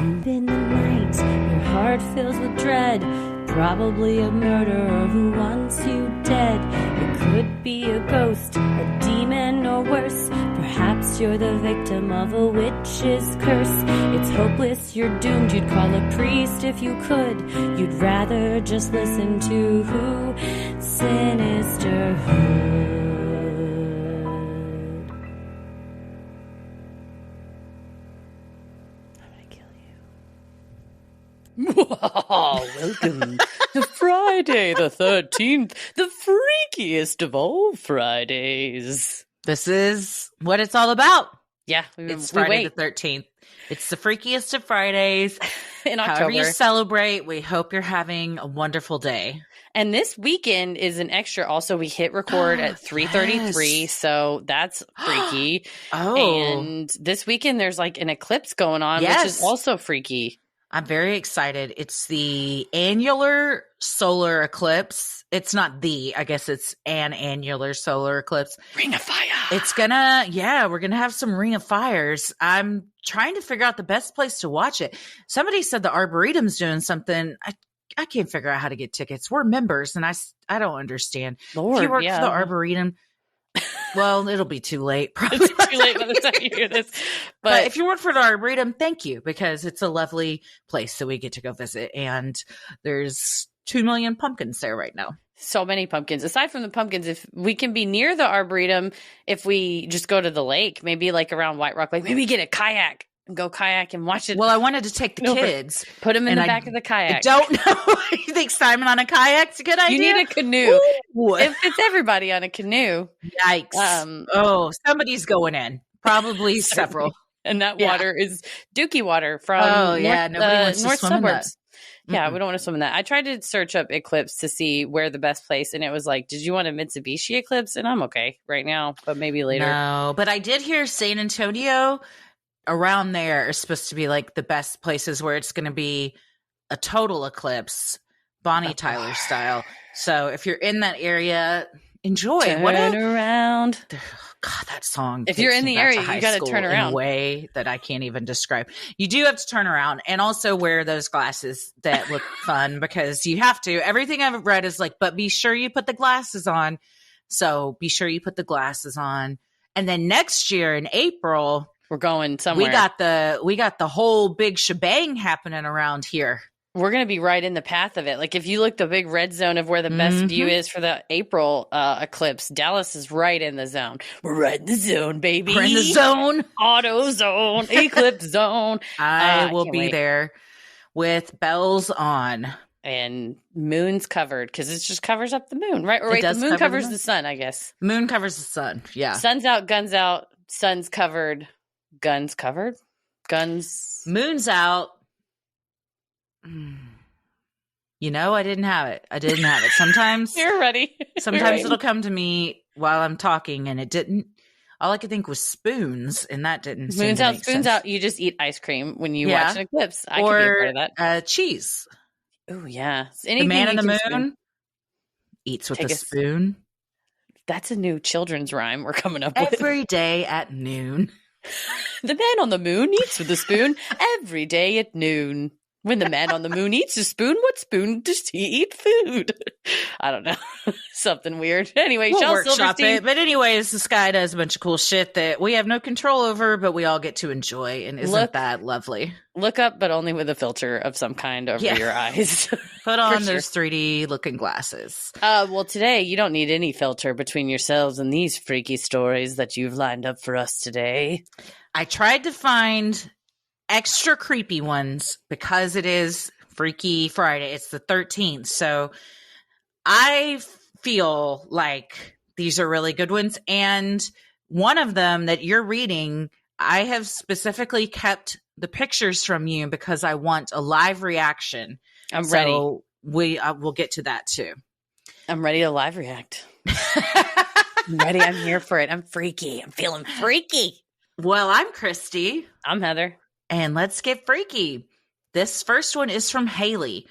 And in the night, your heart fills with dread. Probably a murderer who wants you dead. It could be a ghost, a demon, or worse. Perhaps you're the victim of a witch's curse. It's hopeless, you're doomed. You'd call a priest if you could. You'd rather just listen to Sinisterhood. Welcome to Friday the 13th, the freakiest of all Fridays. This is what it's all about. Yeah, It's Friday the 13th. It's the freakiest of Fridays. In October. However you celebrate, we hope you're having a wonderful day. And this weekend is an extra. Also, we hit record at 3:33, yes. So that's freaky. And this weekend there's like an eclipse going on, which is also freaky. I'm very excited. It's the annular solar eclipse. It's not I guess it's an annular solar eclipse. Ring of fire. It's we're gonna have some ring of fires. I'm trying to figure out the best place to watch it. Somebody said the Arboretum's doing something. I can't figure out how to get tickets. We're members, and I don't understand. Lord, if you work for the Arboretum, well, it'll be too late. Probably. It's too late by the time you hear this. But if you work for the Arboretum, thank you, because it's a lovely place that we get to go visit. And there's 2 million pumpkins there right now. So many pumpkins. Aside from the pumpkins, if we can be near the Arboretum, if we just go to the lake, maybe like around White Rock Lake, maybe get a kayak and go kayak and watch it. Well, I wanted to take the kids. Put them in the back of the kayak. I don't know. You think Simon on a kayak's a good idea? You need a canoe. If it's everybody on a canoe. Yikes. Somebody's going in. Probably several. And that water is dookie water from nobody wants to north swim in suburbs. that. Yeah, we don't want to swim in that. I tried to search up eclipse to see where the best place, and it was like, did you want a Mitsubishi eclipse? And I'm okay right now, but maybe later. No, but I did hear San Antonio around there is supposed to be like the best places where it's going to be a total eclipse, Bonnie Tyler style. So if you're in that area, enjoy. Turn around. God, that song. If you're in the area, you got to turn around in a way that I can't even describe. You do have to turn around and also wear those glasses that look fun, because you have to. Everything I've read is like, but be sure you put the glasses on. So be sure you put the glasses on. And then next year in April, we're going somewhere. We got the whole big shebang happening around here. We're going to be right in the path of it. Like if you look the big red zone of where the best view is for the April eclipse, Dallas is right in the zone. We're right in the zone, baby. We're in the zone. Auto zone. Eclipse zone. I will be there with bells on. And moon's covered because it just covers up the moon, right? Or wait, the moon covers the sun, I guess. Moon covers the sun, yeah. Sun's out, guns out, sun's covered. Guns covered? Guns. Moon's out. You know, I didn't have it. Sometimes you're ready. Sometimes it'll come to me while I'm talking, and it didn't. All I could think was spoons, and that didn't. Moon's out, spoons out. You just eat ice cream when you watch an eclipse. I can be a part of that. Cheese. Oh yeah. The man in the moon eats with a spoon. That's a new children's rhyme we're coming up with. Every day at noon. The man on the moon eats with a spoon every day at noon. When the man on the moon eats a spoon, what spoon does he eat food? I don't know. Something weird. Anyway, we'll Shel workshop Silverstein. it. But anyways, this guy does a bunch of cool shit that we have no control over, but we all get to enjoy. And isn't that lovely? Look up, but only with a filter of some kind over your eyes. Put on those 3D looking glasses. Well, today you don't need any filter between yourselves and these freaky stories that you've lined up for us today. I tried to find extra creepy ones because it is Freaky Friday. It's the 13th. So I feel like these are really good ones. And one of them that you're reading, I have specifically kept the pictures from you because I want a live reaction. I'm ready. So we'll get to that too. I'm ready to live react. I'm ready. I'm here for it. I'm freaky. I'm feeling freaky. Well, I'm Christy. I'm Heather. And let's get freaky. This first one is from Haley.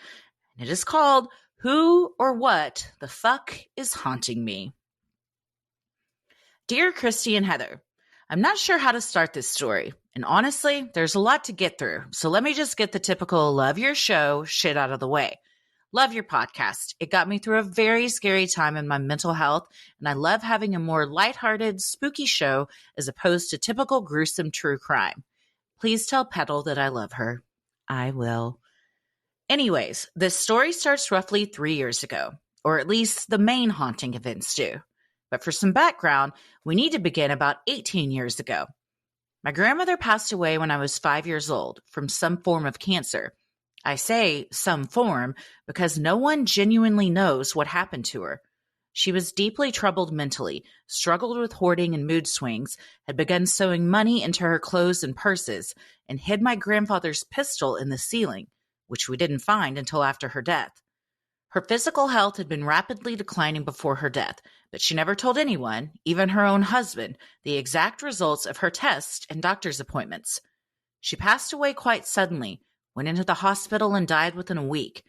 And it is called Who or What the Fuck is Haunting Me? Dear Christy and Heather, I'm not sure how to start this story, And honestly, there's a lot to get through. So let me just get the typical love your show shit out of the way. Love your podcast. It got me through a very scary time in my mental health, and I love having a more lighthearted, spooky show as opposed to typical gruesome true crime. Please tell Petal that I love her. I will. Anyways, this story starts roughly 3 years ago, or at least the main haunting events do. But for some background, we need to begin about 18 years ago. My grandmother passed away when I was 5 years old from some form of cancer. I say some form because no one genuinely knows what happened to her. She was deeply troubled mentally, struggled with hoarding and mood swings, had begun sewing money into her clothes and purses, and hid my grandfather's pistol in the ceiling, which we didn't find until after her death. Her physical health had been rapidly declining before her death, but she never told anyone, even her own husband, the exact results of her tests and doctor's appointments. She passed away quite suddenly, went into the hospital, and died within a week.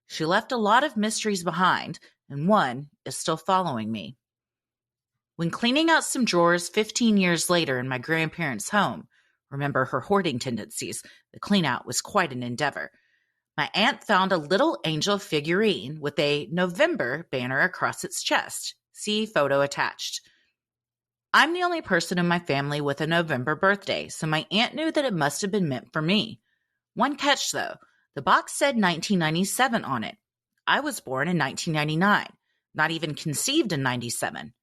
She left a lot of mysteries behind, and one is still following me. When cleaning out some drawers 15 years later in my grandparents' home, remember her hoarding tendencies, the clean-out was quite an endeavor. My aunt found a little angel figurine with a November banner across its chest. See photo attached. I'm the only person in my family with a November birthday, so my aunt knew that it must have been meant for me. One catch, though. The box said 1997 on it. I was born in 1999, not even conceived in 97.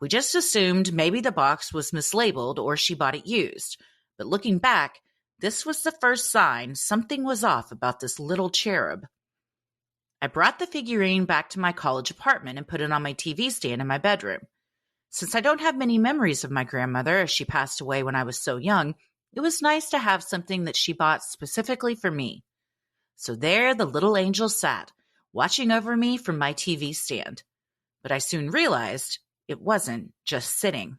We just assumed maybe the box was mislabeled or she bought it used. But looking back, this was the first sign something was off about this little cherub. I brought the figurine back to my college apartment and put it on my TV stand in my bedroom. Since I don't have many memories of my grandmother as she passed away when I was so young, it was nice to have something that she bought specifically for me. So there the little angel sat, watching over me from my TV stand. But I soon realized it wasn't just sitting.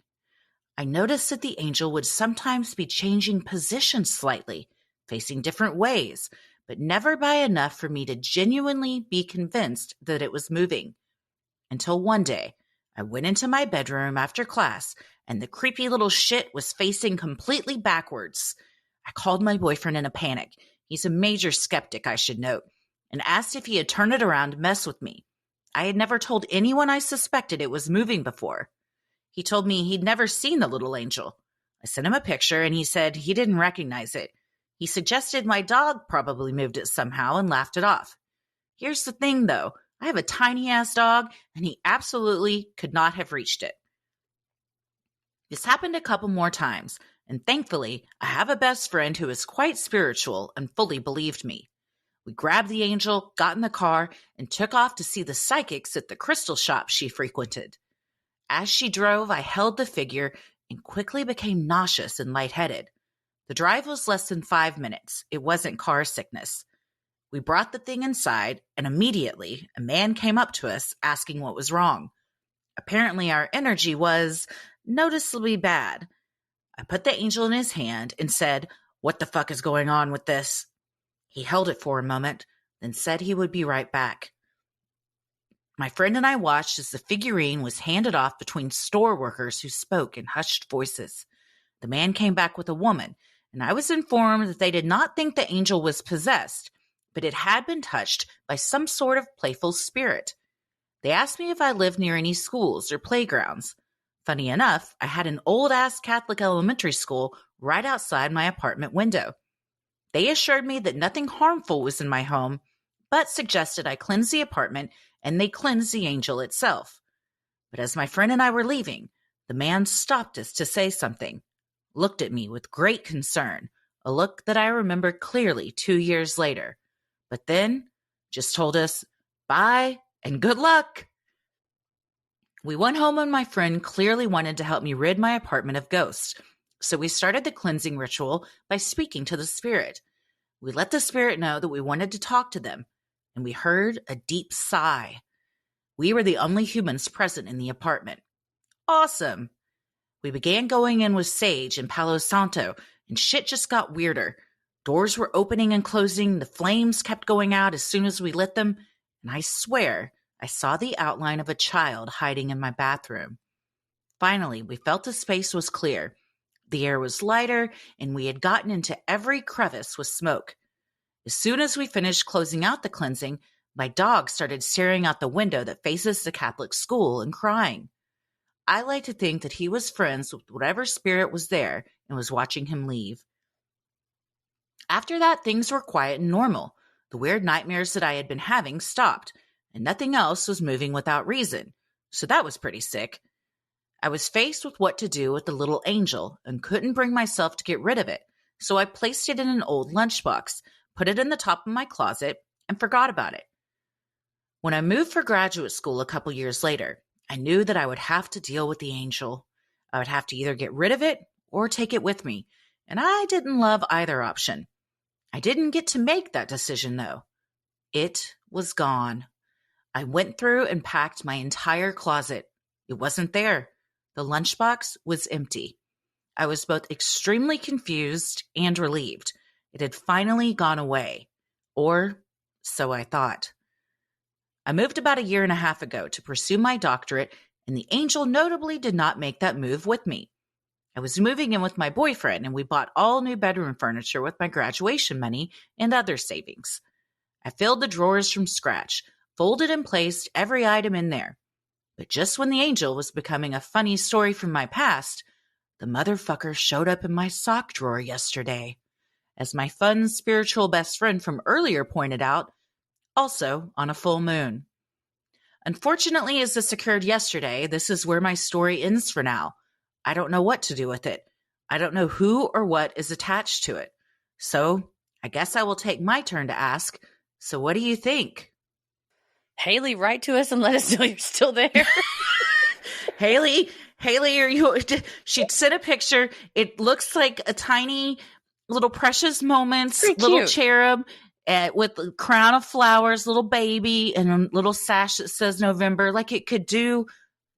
I noticed that the angel would sometimes be changing position slightly, facing different ways, but never by enough for me to genuinely be convinced that it was moving. Until one day, I went into my bedroom after class, and the creepy little shit was facing completely backwards. I called my boyfriend in a panic. He's a major skeptic, I should note, and asked if he had turned it around to mess with me. I had never told anyone I suspected it was moving before. He told me he'd never seen the little angel. I sent him a picture, and he said he didn't recognize it. He suggested my dog probably moved it somehow and laughed it off. Here's the thing, though. I have a tiny-ass dog, and he absolutely could not have reached it. This happened a couple more times, and thankfully, I have a best friend who is quite spiritual and fully believed me. We grabbed the angel, got in the car, and took off to see the psychics at the crystal shop she frequented. As she drove, I held the figure and quickly became nauseous and lightheaded. The drive was less than 5 minutes. It wasn't car sickness. We brought the thing inside, and immediately, a man came up to us asking what was wrong. Apparently, our energy was noticeably bad. I put the angel in his hand and said, "What the fuck is going on with this?" He held it for a moment, then said he would be right back. My friend and I watched as the figurine was handed off between store workers who spoke in hushed voices. The man came back with a woman, and I was informed that they did not think the angel was possessed, but it had been touched by some sort of playful spirit. They asked me if I lived near any schools or playgrounds. Funny enough, I had an old-ass Catholic elementary school right outside my apartment window. They assured me that nothing harmful was in my home, but suggested I cleanse the apartment, and they cleansed the angel itself. But as my friend and I were leaving, the man stopped us to say something, looked at me with great concern, a look that I remember clearly 2 years later, but then just told us, "Bye and good luck." We went home and my friend clearly wanted to help me rid my apartment of ghosts, so we started the cleansing ritual by speaking to the spirit. We let the spirit know that we wanted to talk to them, and we heard a deep sigh. We were the only humans present in the apartment. Awesome! We began going in with sage and Palo Santo, and shit just got weirder. Doors were opening and closing, the flames kept going out as soon as we lit them, and I swear I saw the outline of a child hiding in my bathroom. Finally, we felt the space was clear. The air was lighter, and we had gotten into every crevice with smoke. As soon as we finished closing out the cleansing, my dog started staring out the window that faces the Catholic school and crying. I like to think that he was friends with whatever spirit was there and was watching him leave. After that, things were quiet and normal. The weird nightmares that I had been having stopped, and nothing else was moving without reason. So that was pretty sick. I was faced with what to do with the little angel and couldn't bring myself to get rid of it, so I placed it in an old lunchbox, put it in the top of my closet, and forgot about it. When I moved for graduate school a couple years later, I knew that I would have to deal with the angel. I would have to either get rid of it or take it with me, and I didn't love either option. I didn't get to make that decision, though. It was gone. I went through and packed my entire closet. It wasn't there. The lunchbox was empty. I was both extremely confused and relieved. It had finally gone away. Or so I thought. I moved about 1.5 years ago to pursue my doctorate, and the angel notably did not make that move with me. I was moving in with my boyfriend, and we bought all new bedroom furniture with my graduation money and other savings. I filled the drawers from scratch, folded and placed every item in there. But just when the angel was becoming a funny story from my past, the motherfucker showed up in my sock drawer yesterday. As my fun spiritual best friend from earlier pointed out, also on a full moon. Unfortunately, as this occurred yesterday, this is where my story ends for now. I don't know what to do with it. I don't know who or what is attached to it. So I guess I will take my turn to ask, so what do you think? Haley, write to us and let us know you're still there. Haley, are you? She sent a picture. It looks like a tiny little precious moments, little cherub with a crown of flowers, little baby, and a little sash that says November. Like it could do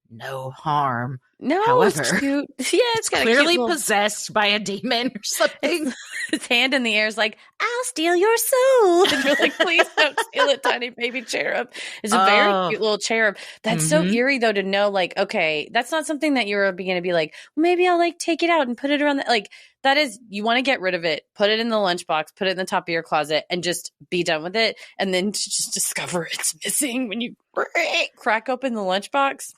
no harm. No, however, it's cute. Yeah, it's got clearly a possessed by a demon or something. Its hand in the air is like, I'll steal your soul. And you're like, please don't steal it, tiny baby cherub. It's a very cute little cherub. That's so eerie, though, to know, like, okay, that's not something that you're going to be like, maybe I'll like take it out and put it around. Like, that is, you want to get rid of it, put it in the lunchbox, put it in the top of your closet, and just be done with it. And then to just discover it's missing when you crack open the lunchbox.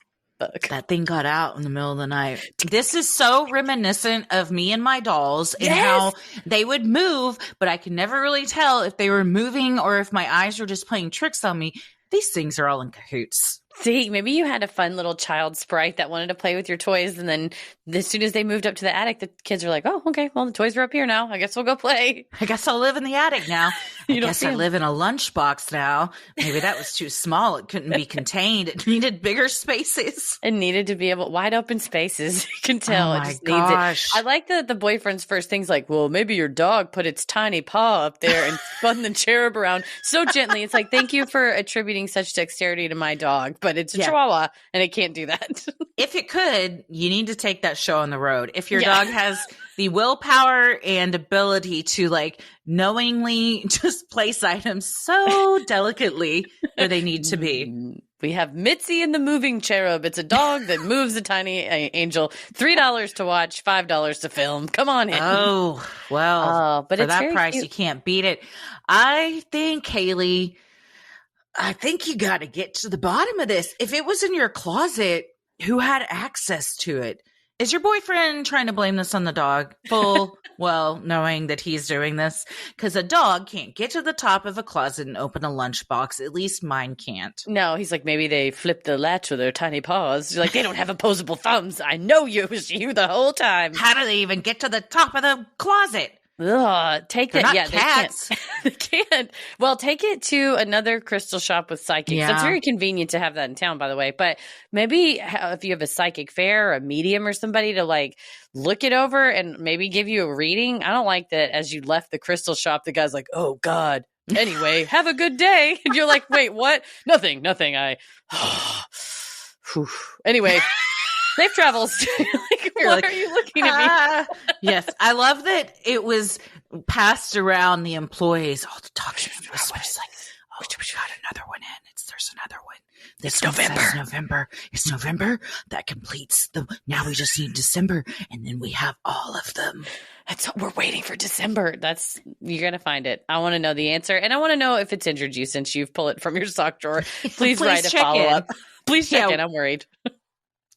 That thing got out in the middle of the night. This is so reminiscent of me and my dolls and how they would move, but I could never really tell if they were moving or if my eyes were just playing tricks on me. These things are all in cahoots. See, maybe you had a fun little child sprite that wanted to play with your toys, and then as soon as they moved up to the attic, the kids are like, oh, okay, well, the toys are up here now. I guess we'll go play. I guess I'll live in the attic now. I guess I live in a lunchbox now. Maybe that was too small. It couldn't be contained. It needed bigger spaces. It needed to be able wide open spaces. You can tell. Oh it just needs it. I like the boyfriend's first thing's like, well, maybe your dog put its tiny paw up there and spun the cherub around so gently. It's like, thank you for attributing such dexterity to my dog, but it's a chihuahua and it can't do that. If it could, you need to take that show on the road. If your dog has the willpower and ability to like knowingly just place items so delicately where they need to be. We have Mitzi and the Moving Cherub. It's a dog that moves a tiny angel. $3 to watch, $5 to film. Come on in. Oh, well, but for it's that price, cute. You can't beat it. I think, Haley, you got to get to the bottom of this. If it was in your closet, who had access to it? Is your boyfriend trying to blame this on the dog? Knowing that he's doing this? Because a dog can't get to the top of a closet and open a lunchbox. At least mine can't. No, he's like, maybe they flipped the latch with their tiny paws. You're like, they don't have opposable thumbs. I know you. It was you the whole time. How do they even get to the top of the closet? Ugh, take that. Yeah, cats. They can't. Well, take it to another crystal shop with psychics. Yeah. It's very convenient to have that in town, by the way. But maybe if you have a psychic fair or a medium or somebody to like look it over and maybe give you a reading. I don't like that as you left the crystal shop, the guy's like, oh God. Anyway, have a good day. And you're like, wait, what? Nothing. Anyway. Safe travels. What are you looking at me? Yes. I love that it was passed around the employees. Oh, the dog whispers like, oh, we got another one in. It's there's another one. This one says November. It's November. That completes now we just need December, and then we have all of them. We're waiting for December. You're going to find it. I want to know the answer. And I want to know if it's injured you since you've pulled it from your sock drawer. Please write a follow-up. Please check in. I'm worried.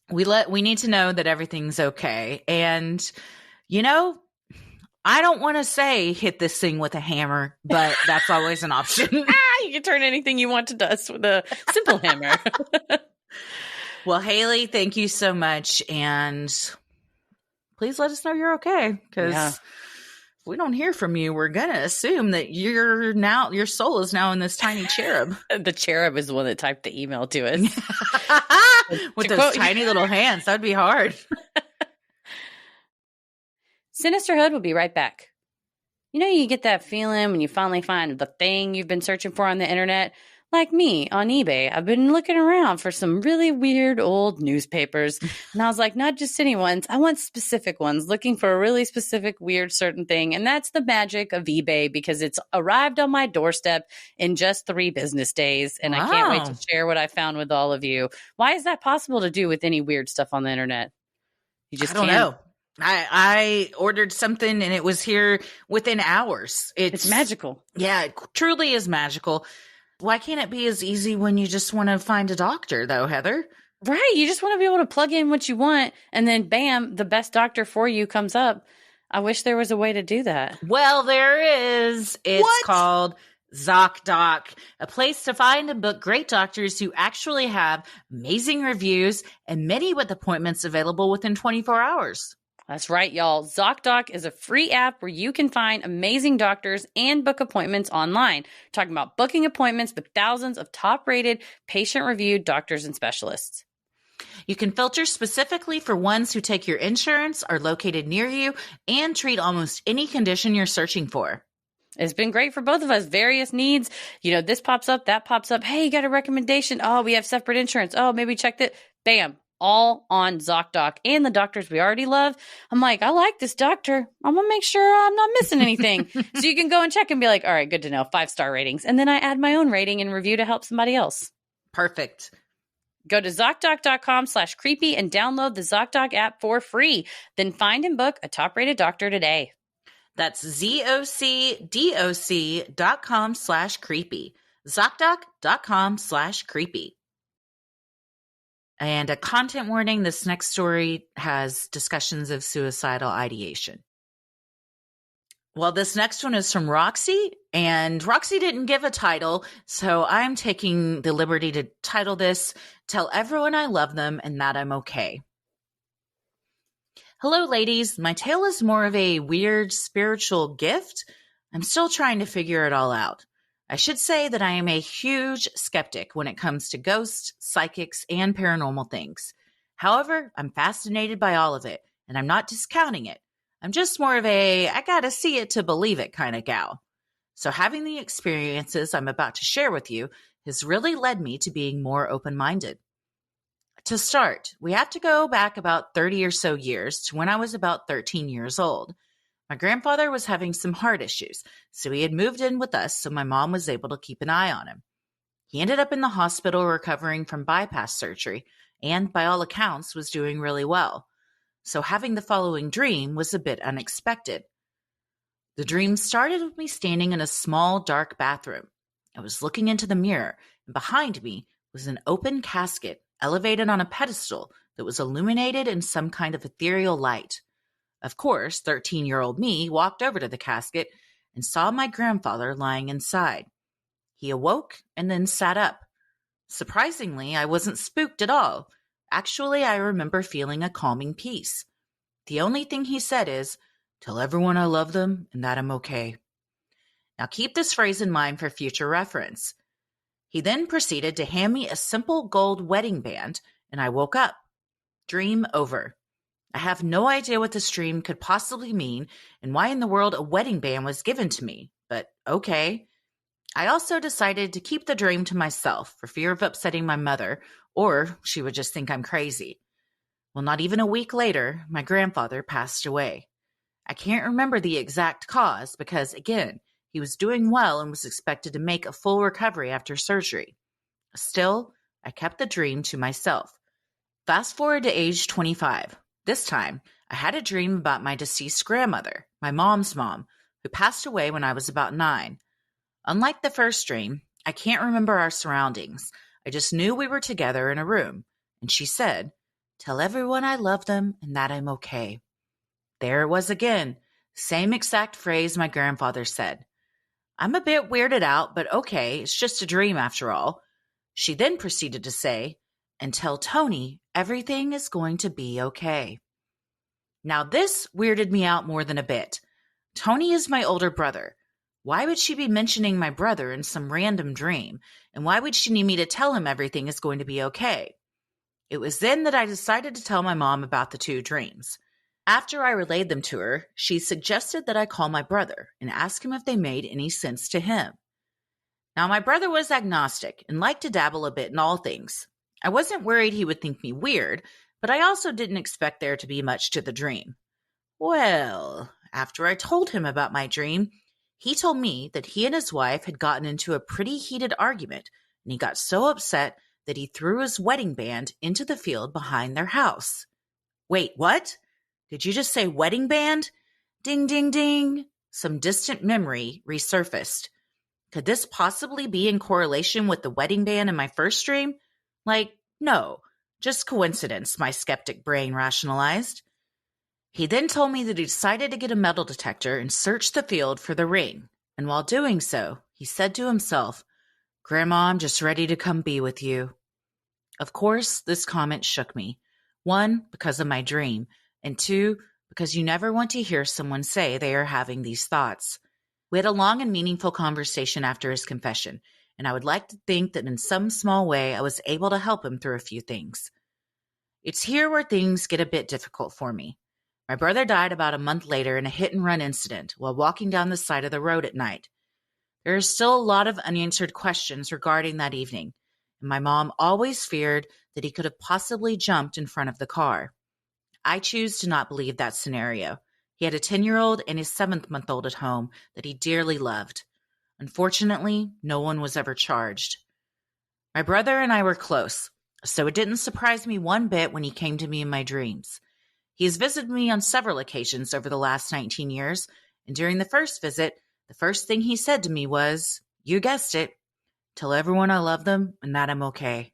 We need to know that everything's okay. And, I don't want to say hit this thing with a hammer, but that's always an option. You can turn anything you want to dust with a simple hammer. Well, Haley, thank you so much. And please let us know you're okay. Because if we don't hear from you, we're going to assume that your soul is now in this tiny cherub. The cherub is the one that typed the email to us. With those tiny little hands. That'd be hard. Sinisterhood will be right back. You get that feeling when you finally find the thing you've been searching for on the internet. Like me on eBay, I've been looking around for some really weird old newspapers. And I was like, not just any ones. I want specific ones, looking for a really specific, weird, certain thing. And that's the magic of eBay because it's arrived on my doorstep in just 3 business days. And I can't wait to share what I found with all of you. Why is that possible to do with any weird stuff on the internet? You just don't know. I ordered something and it was here within hours. It's magical. Yeah, it truly is magical. Why can't it be as easy when you just want to find a doctor, though, Heather? Right. You just want to be able to plug in what you want, and then, bam, the best doctor for you comes up. I wish there was a way to do that. Well, there is. It's called ZocDoc, a place to find and book great doctors who actually have amazing reviews and many with appointments available within 24 hours. That's right, y'all. ZocDoc is a free app where you can find amazing doctors and book appointments online. We're talking about booking appointments with thousands of top-rated, patient-reviewed doctors and specialists. You can filter specifically for ones who take your insurance, are located near you, and treat almost any condition you're searching for. It's been great for both of us. Various needs. This pops up, that pops up. Hey, you got a recommendation? Oh, we have separate insurance. Oh, maybe check that. Bam. All on ZocDoc and the doctors we already love. I'm like, I like this doctor. I'm going to make sure I'm not missing anything. So you can go and check and be like, all right, good to know. 5-star ratings. And then I add my own rating and review to help somebody else. Perfect. Go to ZocDoc.com/creepy and download the ZocDoc app for free. Then find and book a top-rated doctor today. That's ZocDoc.com/creepy. ZocDoc.com/creepy. And a content warning, this next story has discussions of suicidal ideation. Well, this next one is from Roxy, and Roxy didn't give a title, so I'm taking the liberty to title this, Tell Everyone I Love Them and That I'm Okay. Hello, ladies. My tale is more of a weird spiritual gift. I'm still trying to figure it all out. I should say that I am a huge skeptic when it comes to ghosts, psychics, and paranormal things. However, I'm fascinated by all of it, and I'm not discounting it. I'm just more of a, I gotta see it to believe it kind of gal. So having the experiences I'm about to share with you has really led me to being more open-minded. To start, we have to go back about 30 or so years to when I was about 13 years old. My grandfather was having some heart issues, so he had moved in with us so my mom was able to keep an eye on him. He ended up in the hospital recovering from bypass surgery and, by all accounts, was doing really well. So having the following dream was a bit unexpected. The dream started with me standing in a small, dark bathroom. I was looking into the mirror, and behind me was an open casket elevated on a pedestal that was illuminated in some kind of ethereal light. Of course, 13-year-old me walked over to the casket and saw my grandfather lying inside. He awoke and then sat up. Surprisingly, I wasn't spooked at all. Actually, I remember feeling a calming peace. The only thing he said is, "Tell everyone I love them and that I'm okay." Now keep this phrase in mind for future reference. He then proceeded to hand me a simple gold wedding band, and I woke up. Dream over. I have no idea what this dream could possibly mean and why in the world a wedding band was given to me, but okay. I also decided to keep the dream to myself for fear of upsetting my mother, or she would just think I'm crazy. Well, not even a week later, my grandfather passed away. I can't remember the exact cause because, again, he was doing well and was expected to make a full recovery after surgery. Still, I kept the dream to myself. Fast forward to age 25. This time, I had a dream about my deceased grandmother, my mom's mom, who passed away when I was about 9. Unlike the first dream, I can't remember our surroundings. I just knew we were together in a room, and she said, "Tell everyone I love them and that I'm okay." There it was again, same exact phrase my grandfather said. I'm a bit weirded out, but okay, it's just a dream after all. She then proceeded to say, "And tell Tony everything is going to be okay." Now this weirded me out more than a bit. Tony is my older brother. Why would she be mentioning my brother in some random dream? And why would she need me to tell him everything is going to be okay? It was then that I decided to tell my mom about the 2 dreams. After I relayed them to her, she suggested that I call my brother and ask him if they made any sense to him. Now, my brother was agnostic and liked to dabble a bit in all things. I wasn't worried he would think me weird, but I also didn't expect there to be much to the dream. Well, after I told him about my dream, he told me that he and his wife had gotten into a pretty heated argument, and he got so upset that he threw his wedding band into the field behind their house. Wait, what? Did you just say wedding band? Ding, ding, ding. Some distant memory resurfaced. Could this possibly be in correlation with the wedding band in my first dream? No, just coincidence, my skeptic brain rationalized. He then told me that he decided to get a metal detector and search the field for the ring. And while doing so, he said to himself, "Grandma, I'm just ready to come be with you." Of course, this comment shook me. 1, because of my dream, and 2, because you never want to hear someone say they are having these thoughts. We had a long and meaningful conversation after his confession, and I would like to think that in some small way I was able to help him through a few things. It's here where things get a bit difficult for me. My brother died about a month later in a hit-and-run incident while walking down the side of the road at night. There are still a lot of unanswered questions regarding that evening, and my mom always feared that he could have possibly jumped in front of the car. I choose to not believe that scenario. He had a 10-year-old and his 7th-month-old at home that he dearly loved. Unfortunately, no one was ever charged. My brother and I were close, so it didn't surprise me one bit when he came to me in my dreams. He has visited me on several occasions over the last 19 years, and during the first visit, the first thing he said to me was, "You guessed it, tell everyone I love them and that I'm okay."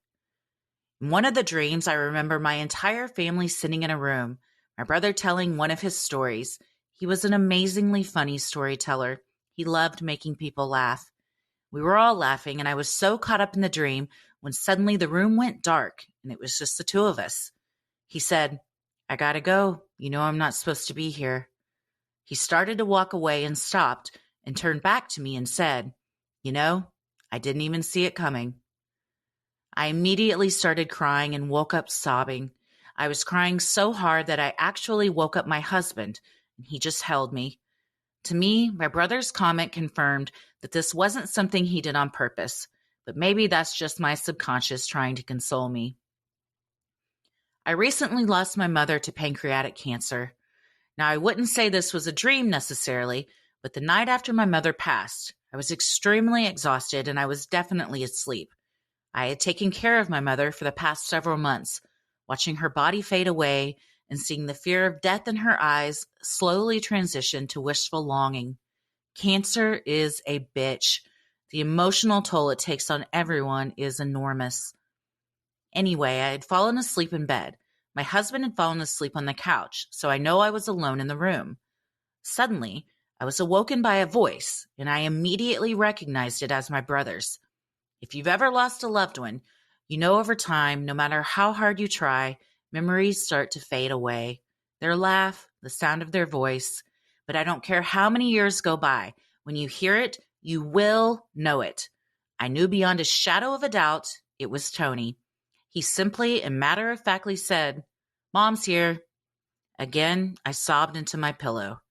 In one of the dreams, I remember my entire family sitting in a room, my brother telling one of his stories. He was an amazingly funny storyteller. He loved making people laugh. We were all laughing, and I was so caught up in the dream when suddenly the room went dark, and it was just the 2 of us. He said, "I gotta go. You know I'm not supposed to be here." He started to walk away and stopped and turned back to me and said, "You know, I didn't even see it coming." I immediately started crying and woke up sobbing. I was crying so hard that I actually woke up my husband, and he just held me. To me, my brother's comment confirmed that this wasn't something he did on purpose, but maybe that's just my subconscious trying to console me. I recently lost my mother to pancreatic cancer. Now, I wouldn't say this was a dream necessarily, but the night after my mother passed, I was extremely exhausted and I was definitely asleep. I had taken care of my mother for the past several months, watching her body fade away and seeing the fear of death in her eyes slowly transition to wishful longing. Cancer is a bitch. The emotional toll it takes on everyone is enormous. Anyway, I had fallen asleep in bed. My husband had fallen asleep on the couch, so I know I was alone in the room. Suddenly, I was awoken by a voice, and I immediately recognized it as my brother's. If you've ever lost a loved one, you know over time, no matter how hard you try, memories start to fade away. Their laugh, the sound of their voice. But I don't care how many years go by. When you hear it, you will know it. I knew beyond a shadow of a doubt it was Tony. He simply and matter-of-factly said, "Mom's here." Again, I sobbed into my pillow.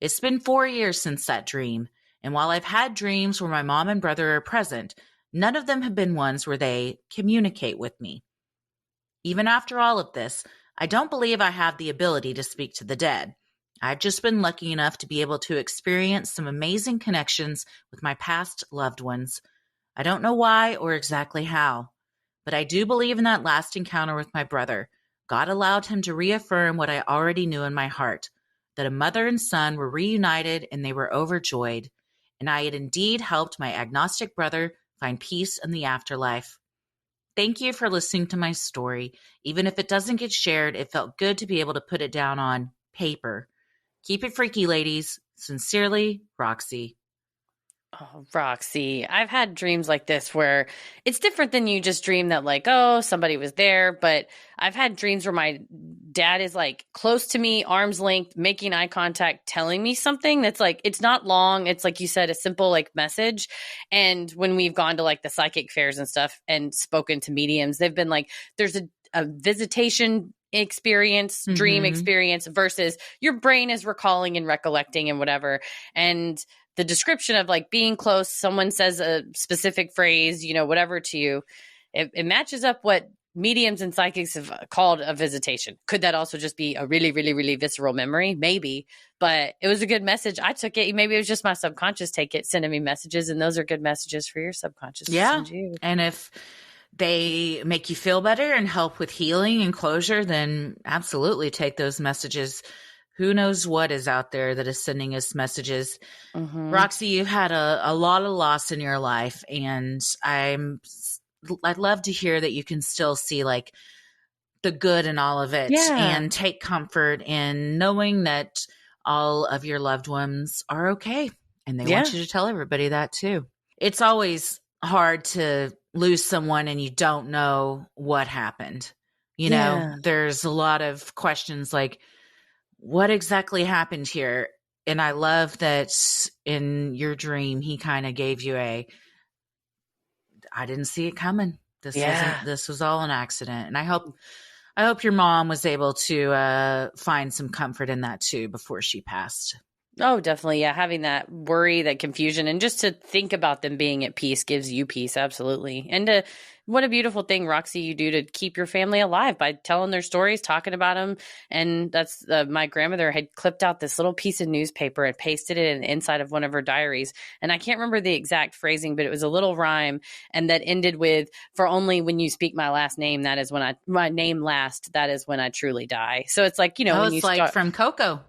It's been 4 years since that dream, and while I've had dreams where my mom and brother are present, none of them have been ones where they communicate with me. Even after all of this, I don't believe I have the ability to speak to the dead. I've just been lucky enough to be able to experience some amazing connections with my past loved ones. I don't know why or exactly how, but I do believe in that last encounter with my brother. God allowed him to reaffirm what I already knew in my heart, that a mother and son were reunited and they were overjoyed, and I had indeed helped my agnostic brother find peace in the afterlife. Thank you for listening to my story. Even if it doesn't get shared, it felt good to be able to put it down on paper. Keep it freaky, ladies. Sincerely, Roxy. Oh, Roxy, I've had dreams like this where it's different than you just dream that like, oh, somebody was there. But I've had dreams where my dad is like close to me, arm's length, making eye contact, telling me something that's like, it's not long. It's like you said, a simple like message. And when we've gone to like the psychic fairs and stuff and spoken to mediums, they've been like, there's a visitation experience, dream experience versus your brain is recalling and recollecting and whatever. And the description of like being close, someone says a specific phrase, you know, whatever to you, it matches up what mediums and psychics have called a visitation. Could that also just be a really, really, really visceral memory? Maybe, but it was a good message. I took it. Maybe it was just my subconscious sending me messages, and those are good messages for your subconscious. Yeah. To send you. And if they make you feel better and help with healing and closure, then absolutely take those messages. Who knows what is out there that is sending us messages. Roxy, you've had a lot of loss in your life, and I'd love to hear that you can still see like the good in all of it and take comfort in knowing that all of your loved ones are okay. And they want you to tell everybody that too. It's always hard to lose someone and you don't know what happened. You know, there's a lot of questions like, what exactly happened here? And I love that in your dream, he kind of gave you I didn't see it coming. This was all an accident. And I hope your mom was able to find some comfort in that too before she passed. Oh, definitely. Yeah. Having that worry, that confusion, and just to think about them being at peace gives you peace. Absolutely. And what a beautiful thing, Roxy, you do to keep your family alive by telling their stories, talking about them. And that's my grandmother had clipped out this little piece of newspaper and pasted it in the inside of one of her diaries. And I can't remember the exact phrasing, but it was a little rhyme. And that ended with, for only when you speak my last name, that is when my name last, that is when I truly die. So it's like, you know, when it's like from Coco.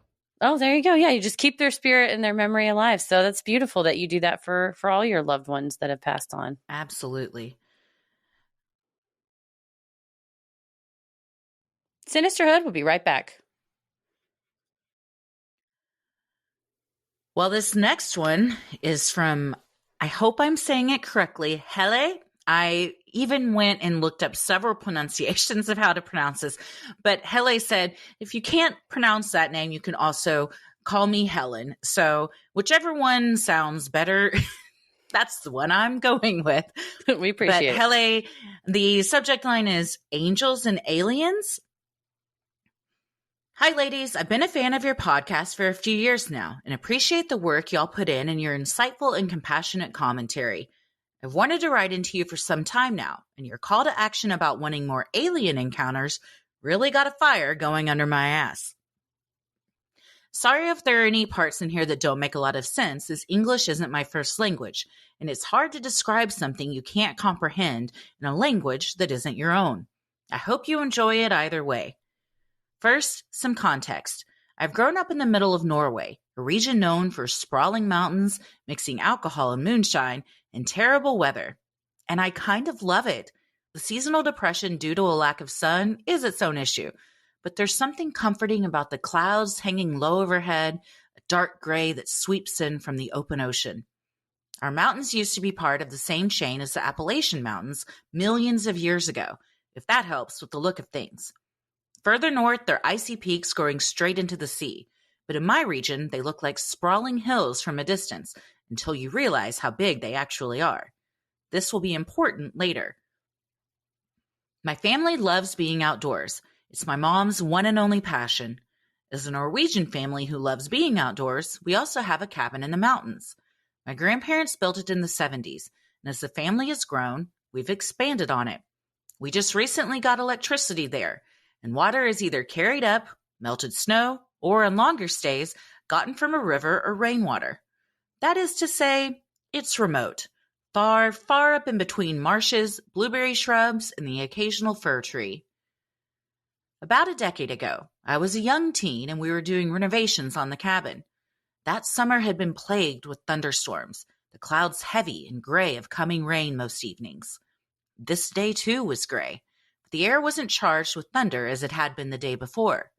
Oh, there you go. Yeah, you just keep their spirit and their memory alive. So that's beautiful that you do that for all your loved ones that have passed on. Absolutely. Sinisterhood will be right back. Well, this next one is from, I hope I'm saying it correctly, Hele. I even went and looked up several pronunciations of how to pronounce this. But Hele said, if you can't pronounce that name, you can also call me Helen. So whichever one sounds better, that's the one I'm going with. We appreciate it. But Hele, the subject line is Angels and Aliens. Hi, ladies. I've been a fan of your podcast for a few years now and appreciate the work y'all put in and your insightful and compassionate commentary. I've wanted to write into you for some time now, and your call to action about wanting more alien encounters really got a fire going under my ass. Sorry if there are any parts in here that don't make a lot of sense, as English isn't my first language, and it's hard to describe something you can't comprehend in a language that isn't your own. I hope you enjoy it either way. First, some context. I've grown up in the middle of Norway, a region known for sprawling mountains, mixing alcohol and moonshine, and terrible weather. And I kind of love it. The seasonal depression due to a lack of sun is its own issue, but there's something comforting about the clouds hanging low overhead, a dark gray that sweeps in from the open ocean. Our mountains used to be part of the same chain as the Appalachian Mountains millions of years ago, if that helps with the look of things. Further north, they're icy peaks going straight into the sea, but in my region, they look like sprawling hills from a distance until you realize how big they actually are. This will be important later. My family loves being outdoors. It's my mom's one and only passion. As a Norwegian family who loves being outdoors, we also have a cabin in the mountains. My grandparents built it in the 70s, and as the family has grown, we've expanded on it. We just recently got electricity there, and water is either carried up, melted snow, or on longer stays, gotten from a river or rainwater. That is to say, it's remote. far, far up in between marshes, blueberry shrubs, and the occasional fir tree. About a decade ago, I was a young teen and we were doing renovations on the cabin. That summer had been plagued with thunderstorms, the clouds heavy and gray of coming rain most evenings. This day, too, was gray, but the air wasn't charged with thunder as it had been the day before.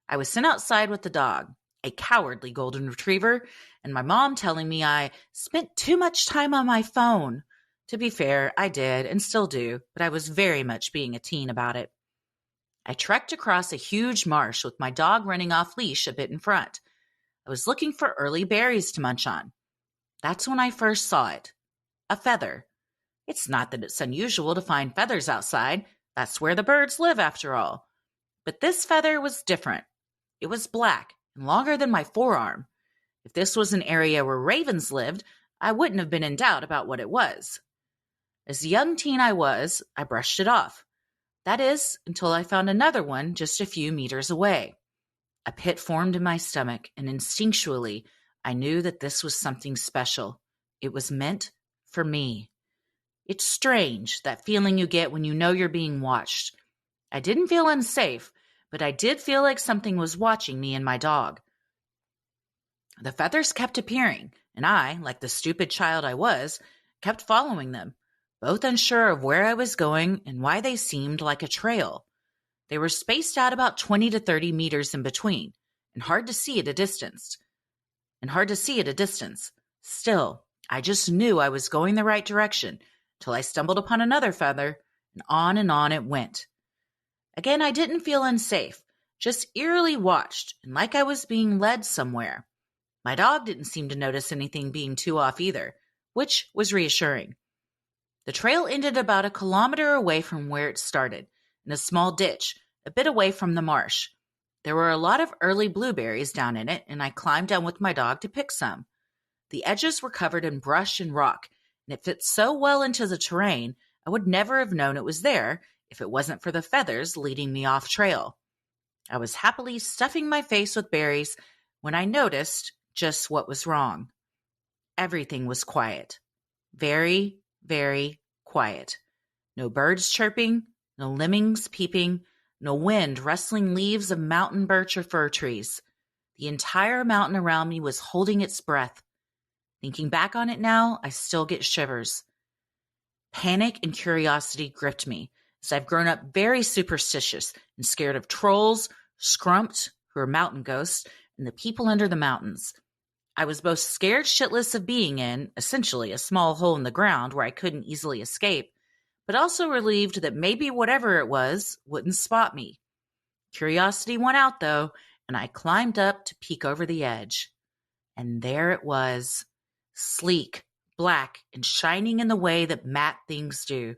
I was sent outside with the dog, a cowardly golden retriever, and my mom telling me I spent too much time on my phone. To be fair, I did and still do, but I was very much being a teen about it. I trekked across a huge marsh with my dog running off leash a bit in front. I was looking for early berries to munch on. That's when I first saw it. A feather. It's not that it's unusual to find feathers outside. That's where the birds live, after all. But this feather was different. It was black and longer than my forearm. If this was an area where ravens lived, I wouldn't have been in doubt about what it was. As a young teen I brushed it off. That is, until I found another one just a few meters away. A pit formed in my stomach, and instinctually, I knew that this was something special. It was meant for me. It's strange, that feeling you get when you know you're being watched. I didn't feel unsafe, but I did feel like something was watching me and my dog. The feathers kept appearing, and I, like the stupid child I was, kept following them, both unsure of where I was going and why they seemed like a trail. They were spaced out about 20 to 30 meters in between, and hard to see at a distance. Still, I just knew I was going the right direction, till I stumbled upon another feather, and on it went. Again, I didn't feel unsafe, just eerily watched, and like I was being led somewhere. My dog didn't seem to notice anything being too off either, which was reassuring. The trail ended about 1 kilometer away from where it started, in a small ditch, a bit away from the marsh. There were a lot of early blueberries down in it, and I climbed down with my dog to pick some. The edges were covered in brush and rock, and it fit so well into the terrain, I would never have known it was there if it wasn't for the feathers leading me off trail. I was happily stuffing my face with berries when I noticed just what was wrong. Everything was quiet. Very, very quiet. No birds chirping, no lemmings peeping, no wind rustling leaves of mountain birch or fir trees. The entire mountain around me was holding its breath. Thinking back on it now, I still get shivers. Panic and curiosity gripped me, as I've grown up very superstitious and scared of trolls, scrumped, who are mountain ghosts, and the people under the mountains. I was both scared shitless of being in, essentially, a small hole in the ground where I couldn't easily escape, but also relieved that maybe whatever it was wouldn't spot me. Curiosity won out, though, and I climbed up to peek over the edge. And there it was, sleek, black, and shining in the way that matte things do.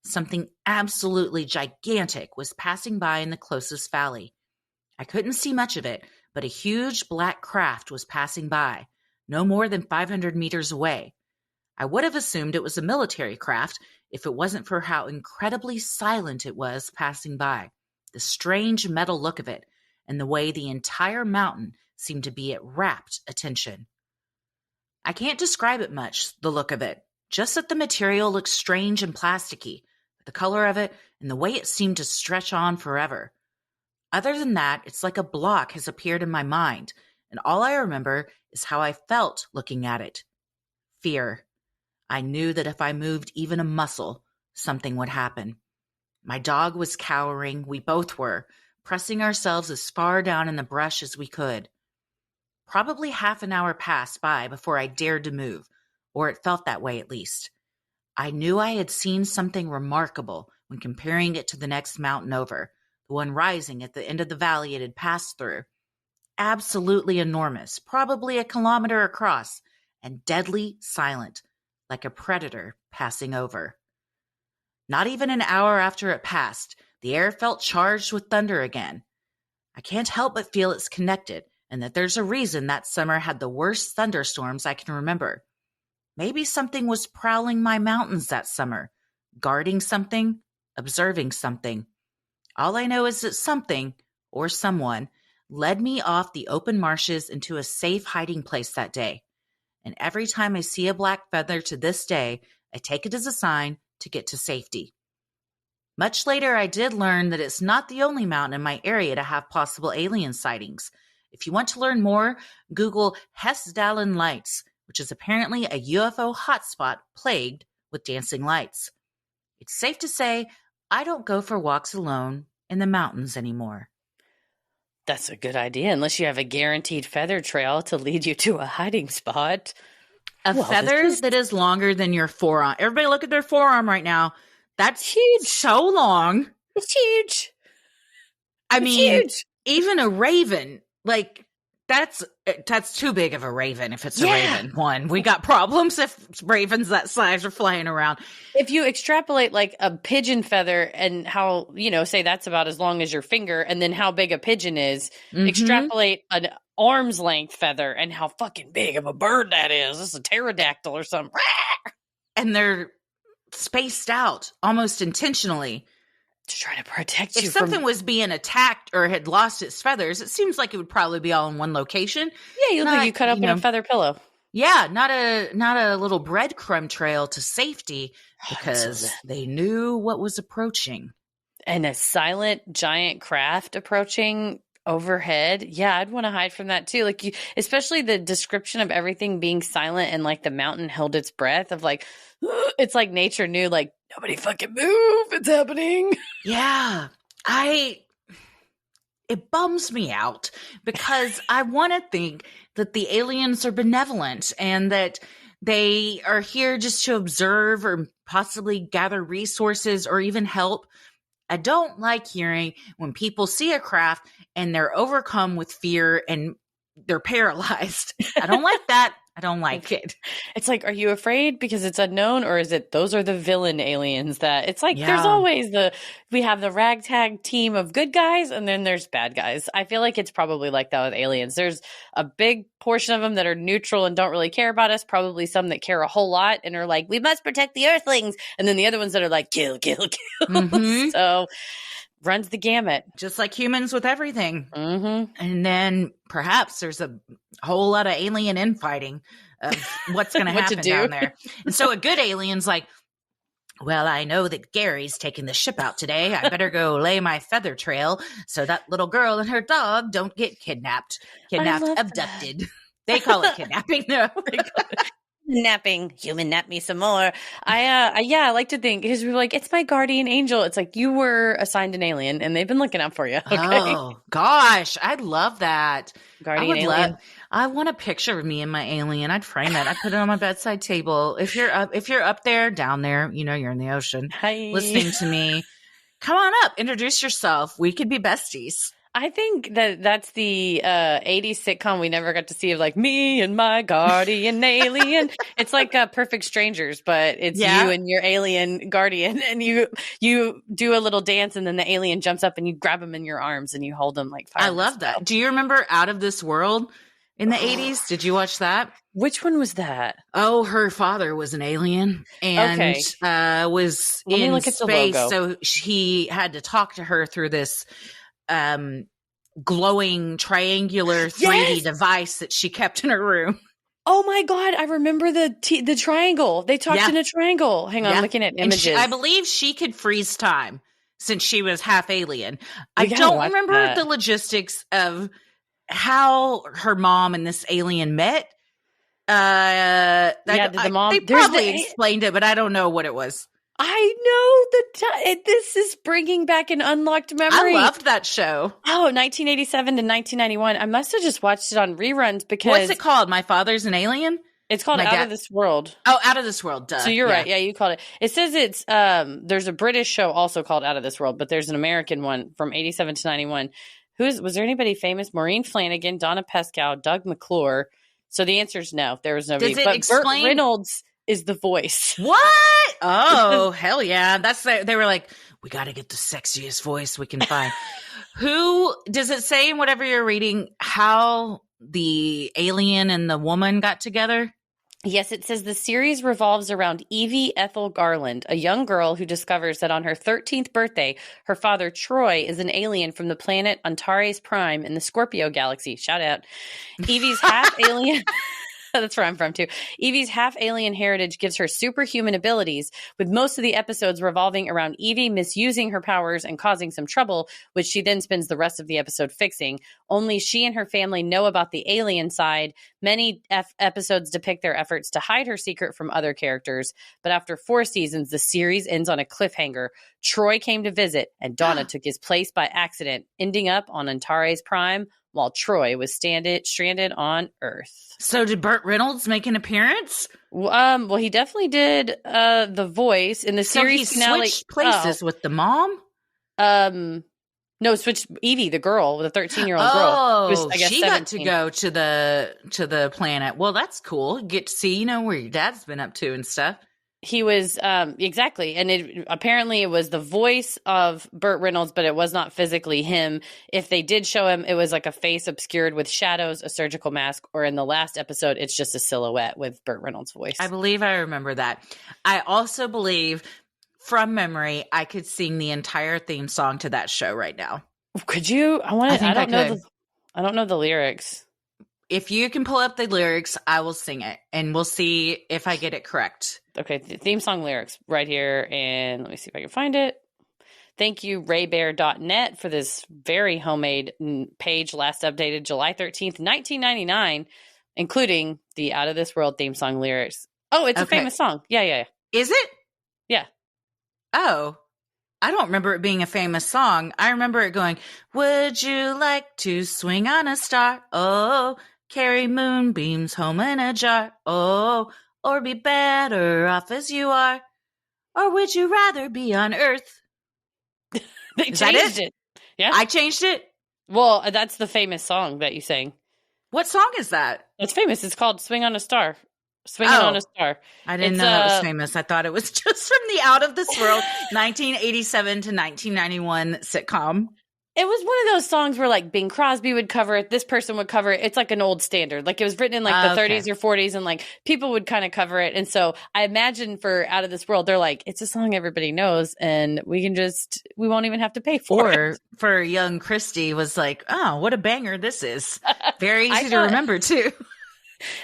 Something absolutely gigantic was passing by in the closest valley. I couldn't see much of it, but a huge black craft was passing by, no more than 500 meters away. I would have assumed it was a military craft if it wasn't for how incredibly silent it was passing by, the strange metal look of it, and the way the entire mountain seemed to be at rapt attention. I can't describe it much, the look of it, just that the material looked strange and plasticky, the color of it, and the way it seemed to stretch on forever. Other than that, it's like a block has appeared in my mind, and all I remember is how I felt looking at it. Fear. I knew that if I moved even a muscle, something would happen. My dog was cowering, we both were, pressing ourselves as far down in the brush as we could. Probably half an hour passed by before I dared to move, or it felt that way at least. I knew I had seen something remarkable when comparing it to the next mountain over, the one rising at the end of the valley it had passed through. Absolutely enormous, probably 1 kilometer across, and deadly silent, like a predator passing over. Not even an hour after it passed, the air felt charged with thunder again. I can't help but feel it's connected, and that there's a reason that summer had the worst thunderstorms I can remember. Maybe something was prowling my mountains that summer, guarding something, observing something. All I know is that something, or someone, led me off the open marshes into a safe hiding place that day. And every time I see a black feather to this day, I take it as a sign to get to safety. Much later, I did learn that it's not the only mountain in my area to have possible alien sightings. If you want to learn more, Google Hessdalen Lights, which is apparently a UFO hotspot plagued with dancing lights. It's safe to say I don't go for walks alone in the mountains anymore. That's a good idea, unless you have a guaranteed feather trail to lead you to a hiding spot. Feather that is longer than your forearm. Everybody look at their forearm right now. That's huge. So long. It's huge. I mean, huge. Even a raven, like, that's too big of a raven if it's a raven. One, we got problems if ravens that size are flying around. If you extrapolate like a pigeon feather and how, say that's about as long as your finger and then how big a pigeon is, extrapolate an arm's length feather and how fucking big of a bird that is. This is a pterodactyl or something. And they're spaced out almost intentionally. To try to protect you. If something was being attacked or had lost its feathers, it seems like it would probably be all in one location. Yeah, you look like you cut open a feather pillow. Yeah, not a little breadcrumb trail to safety because they knew what was approaching. And a silent giant craft approaching overhead. Yeah, I'd want to hide from that too. Like especially the description of everything being silent and like the mountain held its breath of like, it's like nature knew like, nobody fucking move. It's happening. Yeah. It bums me out because I want to think that the aliens are benevolent and that they are here just to observe or possibly gather resources or even help. I don't like hearing when people see a craft and they're overcome with fear and they're paralyzed. I don't like that. I don't like it. It's like, are you afraid because it's unknown, or is it those are the villain aliens that it's like there's always we have the ragtag team of good guys and then there's bad guys. I feel like it's probably like that with aliens. There's a big portion of them that are neutral and don't really care about us, probably some that care a whole lot and are like, we must protect the earthlings. And then the other ones that are like, kill, kill, kill. Mm-hmm. So runs the gamut. Just like humans with everything. Mm-hmm. And then perhaps there's a whole lot of alien infighting of what's going to happen down there. And so a good alien's like, well, I know that Gary's taking the ship out today. I better go lay my feather trail so that little girl and her dog don't get kidnapped, abducted. That. They call it kidnapping. No, they call it napping. Human nap me some more. I like to think because we're like, it's my guardian angel. It's like you were assigned an alien and they've been looking out for you. Okay? Oh gosh, I'd love that. Guardian alien. I want a picture of me and my alien. I'd frame it. I'd put it on my bedside table. If you're up there, down there, you're in the ocean. Hi. Listening to me. Come on up. Introduce yourself. We could be besties. I think that's the 80s sitcom we never got to see of like me and my guardian alien. It's like Perfect Strangers, but it's you and your alien guardian, and you do a little dance, and then the alien jumps up and you grab him in your arms and you hold him like fire. I love that. Do you remember Out of This World in the 80s? Did you watch that? Which one was that? Oh, her father was an alien and was in space, so he had to talk to her through this glowing triangular 3D device that she kept in her room. Oh my God, I remember the triangle. They talked in a triangle. Hang on, I'm looking at images. I believe she could freeze time since she was half alien. I don't remember the logistics of how her mom and this alien met. The mom. They probably explained it, but I don't know what it was. I know this is bringing back an unlocked memory. I loved that show. Oh, 1987 to 1991. I must have just watched it on reruns because. What's it called? My Father's an Alien? It's called Out of This World. Oh, Out of This World. Duh. So you're right. Yeah, you called it. It says it's, there's a British show also called Out of This World, but there's an American one from 87 to 91. Was there anybody famous? Maureen Flanagan, Donna Pescow, Doug McClure. So the answer is no. There was nobody. But Burt Reynolds is the voice. What? Oh, hell yeah. They were like, we got to get the sexiest voice we can find. Who does it say in whatever you're reading how the alien and the woman got together? Yes, it says the series revolves around Evie Ethel Garland, a young girl who discovers that on her 13th birthday, her father Troy is an alien from the planet Antares Prime in the Scorpio galaxy. Shout out. Evie's half alien. That's where I'm from too. Evie's half alien heritage gives her superhuman abilities, with most of the episodes revolving around Evie misusing her powers and causing some trouble, which she then spends the rest of the episode fixing. Only she and her family know about the alien side. Many episodes depict their efforts to hide her secret from other characters. But after 4 seasons, the series ends on a cliffhanger. Troy came to visit, and Donna took his place by accident, ending up on Antares Prime, while Troy was stranded on Earth. So did Burt Reynolds make an appearance? Well, he definitely did the voice in the series finale. Switched places with the mom? No, switched Evie, the girl, the 13-year-old girl. Oh, I guess she 17. got to go to the planet. Well, that's cool. You get to see, where your dad's been up to and stuff. He was exactly, and apparently it was the voice of Burt Reynolds, but it was not physically him. If they did show him, it was like a face obscured with shadows, a surgical mask, or in the last episode, it's just a silhouette with Burt Reynolds' voice. I believe I remember that. I also believe, from memory, I could sing the entire theme song to that show right now. Could you? I don't know the lyrics. If you can pull up the lyrics, I will sing it, and we'll see if I get it correct. Okay, the theme song lyrics right here, and let me see if I can find it. Thank you, raybear.net, for this very homemade page, last updated July 13th, 1999, including the Out of This World theme song lyrics. Oh, it's a famous song. Yeah. Is it? Yeah. Oh, I don't remember it being a famous song. I remember it going, would you like to swing on a star? Oh, carry moonbeams home in a jar. Oh, or be better off as you are. Or would you rather be on Earth? They changed it. Yeah. I changed it? Well, that's the famous song that you sang. What song is that? It's famous. It's called Swing on a Star. Swinging on a Star. I didn't know that was famous. I thought it was just from the Out of This World 1987 to 1991 sitcom. It was one of those songs where like Bing Crosby would cover it. This person would cover it. It's like an old standard. Like it was written in like the 30s or 40s, and like people would kind of cover it. And so I imagine for Out of This World, they're like, it's a song everybody knows, and we won't even have to pay for it. Or for young Christy was like, oh, what a banger this is. Very easy to remember too.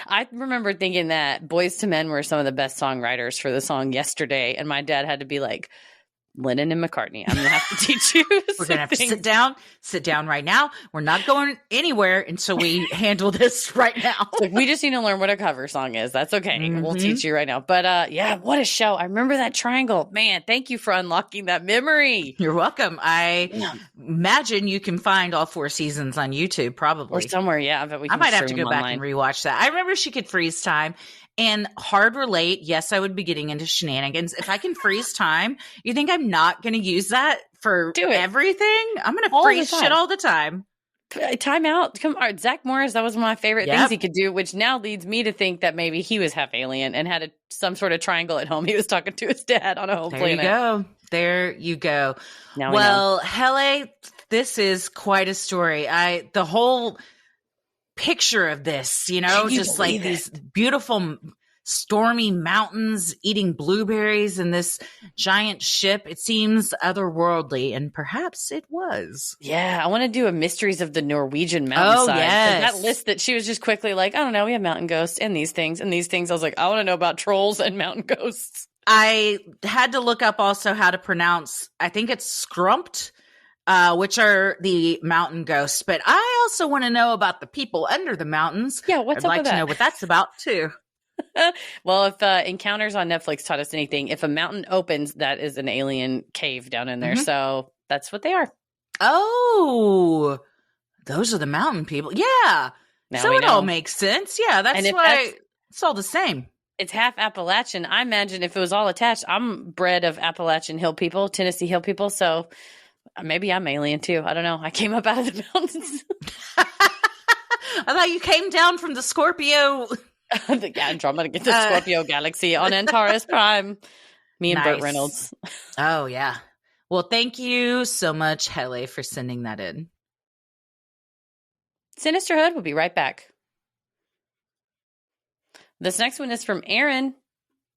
I remember thinking that Boyz II Men were some of the best songwriters for the song Yesterday, and my dad had to be like, Lennon and McCartney, I'm going to have to teach you. We're going to have to sit down right now. We're not going anywhere until we handle this right now. Like, we just need to learn what a cover song is. That's okay. Mm-hmm. We'll teach you right now. But yeah, what a show. I remember that triangle. Man, thank you for unlocking that memory. You're welcome. I imagine you can find all 4 seasons on YouTube, probably. Or somewhere, yeah. I might have to go back and rewatch that. I remember she could freeze time. And hard relate, yes, I would be getting into shenanigans. If I can freeze time, you think I'm not going to use that for everything? I'm going to freeze shit all the time. Time out. Come on, Zach Morris, that was one of my favorite things he could do, which now leads me to think that maybe he was half alien and had some sort of triangle at home. He was talking to his dad on a home planet. There you go. Now well, Hele, this is quite a story. The whole picture of this, just like these beautiful stormy mountains eating blueberries in this giant ship. It seems otherworldly, and perhaps it was. Yeah, I want to do a Mysteries of the Norwegian Mountainside. Oh, yes. That list that she was just quickly like, I don't know, we have mountain ghosts and these things and these things. I was like, I want to know about trolls and mountain ghosts. I had to look up also how to pronounce, I think it's Scrumped, which are the mountain ghosts. But I also want to know about the people under the mountains. Yeah, what's I'd up like with to that? know what that's about too. Well, if Encounters on Netflix taught us anything, if a mountain opens, that is an alien cave down in there. Mm-hmm. So that's what they are. Oh, those are the mountain people. Yeah. So it all makes sense. Yeah, that's why it's all the same. It's half Appalachian. I imagine if it was all attached, I'm bred of Appalachian hill people, Tennessee hill people. So maybe I'm alien too. I don't know. I came up out of the mountains. I thought you came down from the Scorpio. The Andromeda, the Scorpio galaxy on Antares Prime. Me and Burt Reynolds. Oh, yeah. Well, thank you so much, Hele, for sending that in. Sinisterhood will be right back. This next one is from Aaron.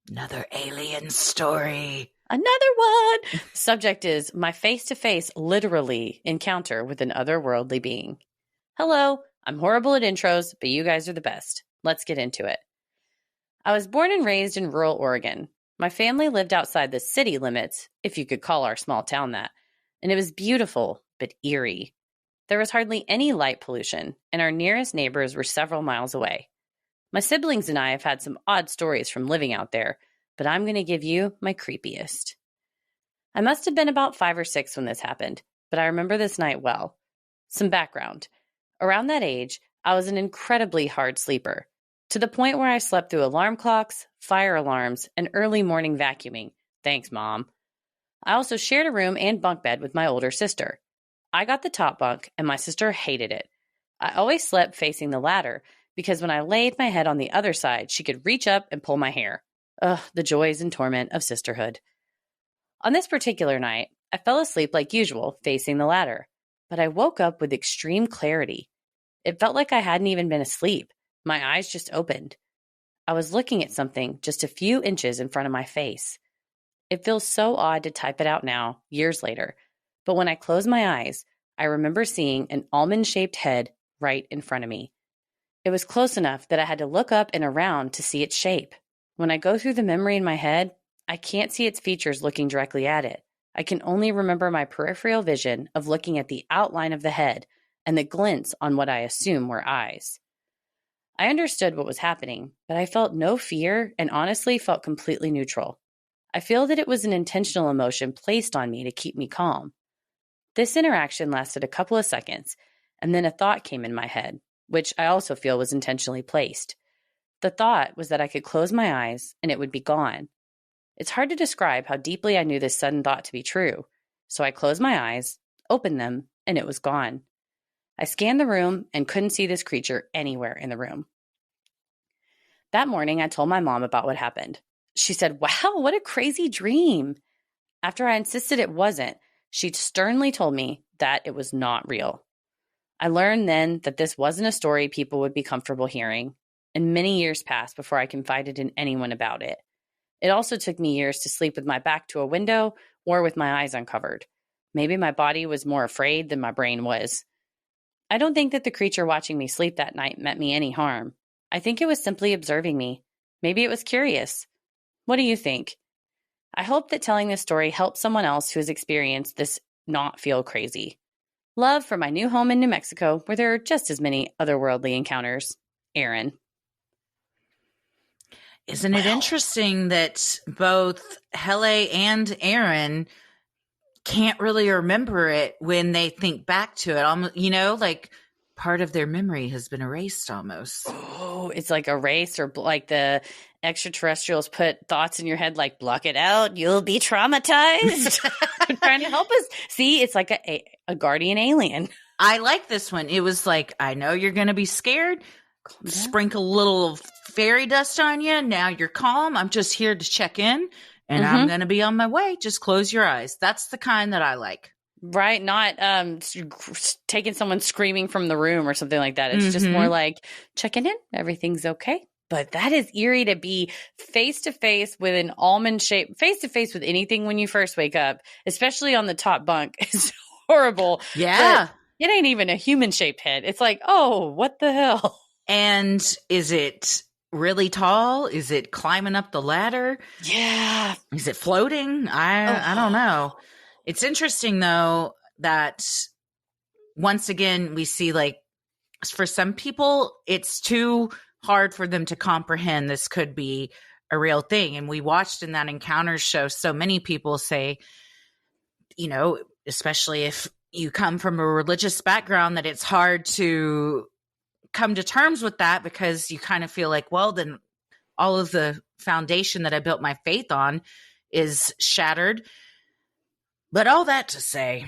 Another alien story. Another one. Subject is my face-to-face, literally, encounter with an otherworldly being. Hello, I'm horrible at intros, but you guys are the best. Let's get into it. I was born and raised in rural Oregon. My family lived outside the city limits, if you could call our small town that, and it was beautiful but eerie. There was hardly any light pollution, and our nearest neighbors were several miles away. My siblings and I have had some odd stories from living out there, but I'm going to give you my creepiest. I must have been about 5 or 6 when this happened, but I remember this night well. Some background. Around that age, I was an incredibly hard sleeper, to the point where I slept through alarm clocks, fire alarms, and early morning vacuuming. Thanks, Mom. I also shared a room and bunk bed with my older sister. I got the top bunk, and my sister hated it. I always slept facing the ladder, because when I laid my head on the other side, she could reach up and pull my hair. Ugh, the joys and torment of sisterhood. On this particular night, I fell asleep like usual, facing the ladder, but I woke up with extreme clarity. It felt like I hadn't even been asleep. My eyes just opened. I was looking at something just a few inches in front of my face. It feels so odd to type it out now, years later, but when I close my eyes, I remember seeing an almond-shaped head right in front of me. It was close enough that I had to look up and around to see its shape. When I go through the memory in my head, I can't see its features looking directly at it. I can only remember my peripheral vision of looking at the outline of the head and the glints on what I assume were eyes. I understood what was happening, but I felt no fear and honestly felt completely neutral. I feel that it was an intentional emotion placed on me to keep me calm. This interaction lasted a couple of seconds, and then a thought came in my head, which I also feel was intentionally placed. The thought was that I could close my eyes and it would be gone. It's hard to describe how deeply I knew this sudden thought to be true. So I closed my eyes, opened them, and it was gone. I scanned the room and couldn't see this creature anywhere in the room. That morning, I told my mom about what happened. She said, "Wow, what a crazy dream." After I insisted it wasn't, she sternly told me that it was not real. I learned then that this wasn't a story people would be comfortable hearing, and many years passed before I confided in anyone about it. It also took me years to sleep with my back to a window or with my eyes uncovered. Maybe my body was more afraid than my brain was. I don't think that the creature watching me sleep that night meant me any harm. I think it was simply observing me. Maybe it was curious. What do you think? I hope that telling this story helps someone else who has experienced this not feel crazy. Love from my new home in New Mexico, where there are just as many otherworldly encounters. Aaron. Isn't it interesting that both Hele and Aaron can't really remember it when they think back to it? Almost, like part of their memory has been erased almost. Oh, it's like erased, or like the extraterrestrials put thoughts in your head like, block it out, you'll be traumatized. They're trying to help us. See, it's like a guardian alien. I like this one. It was like, I know you're going to be scared. Sprinkle a little fairy dust on you. Now you're calm. I'm just here to check in, and I'm going to be on my way. Just close your eyes. That's the kind that I like. Right. Not taking someone screaming from the room or something like that. It's just more like checking in. Everything's okay. But that is eerie to be face to face with an almond shape, face to face with anything when you first wake up, especially on the top bunk. It's horrible. Yeah. But it ain't even a human shaped head. It's like, oh, what the hell? And is it really tall? Is it climbing up the ladder? Yeah. Is it floating? I don't know. It's interesting, though, that once again, we see, like, for some people, it's too hard for them to comprehend this could be a real thing. And we watched in that Encounters show, so many people say, especially if you come from a religious background, that it's hard to come to terms with that, because you kind of feel like, well, then all of the foundation that I built my faith on is shattered. But all that to say,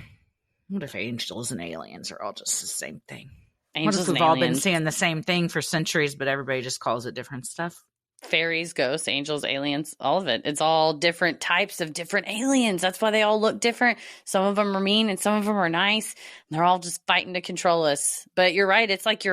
what if angels and aliens are all just the same thing? Angels what if we've all been seeing the same thing for centuries, but everybody just calls it different stuff? Fairies, ghosts, angels, aliens, all of it. It's all different types of different aliens. That's why they all look different. Some of them are mean and some of them are nice. They're all just fighting to control us. But you're right. It's like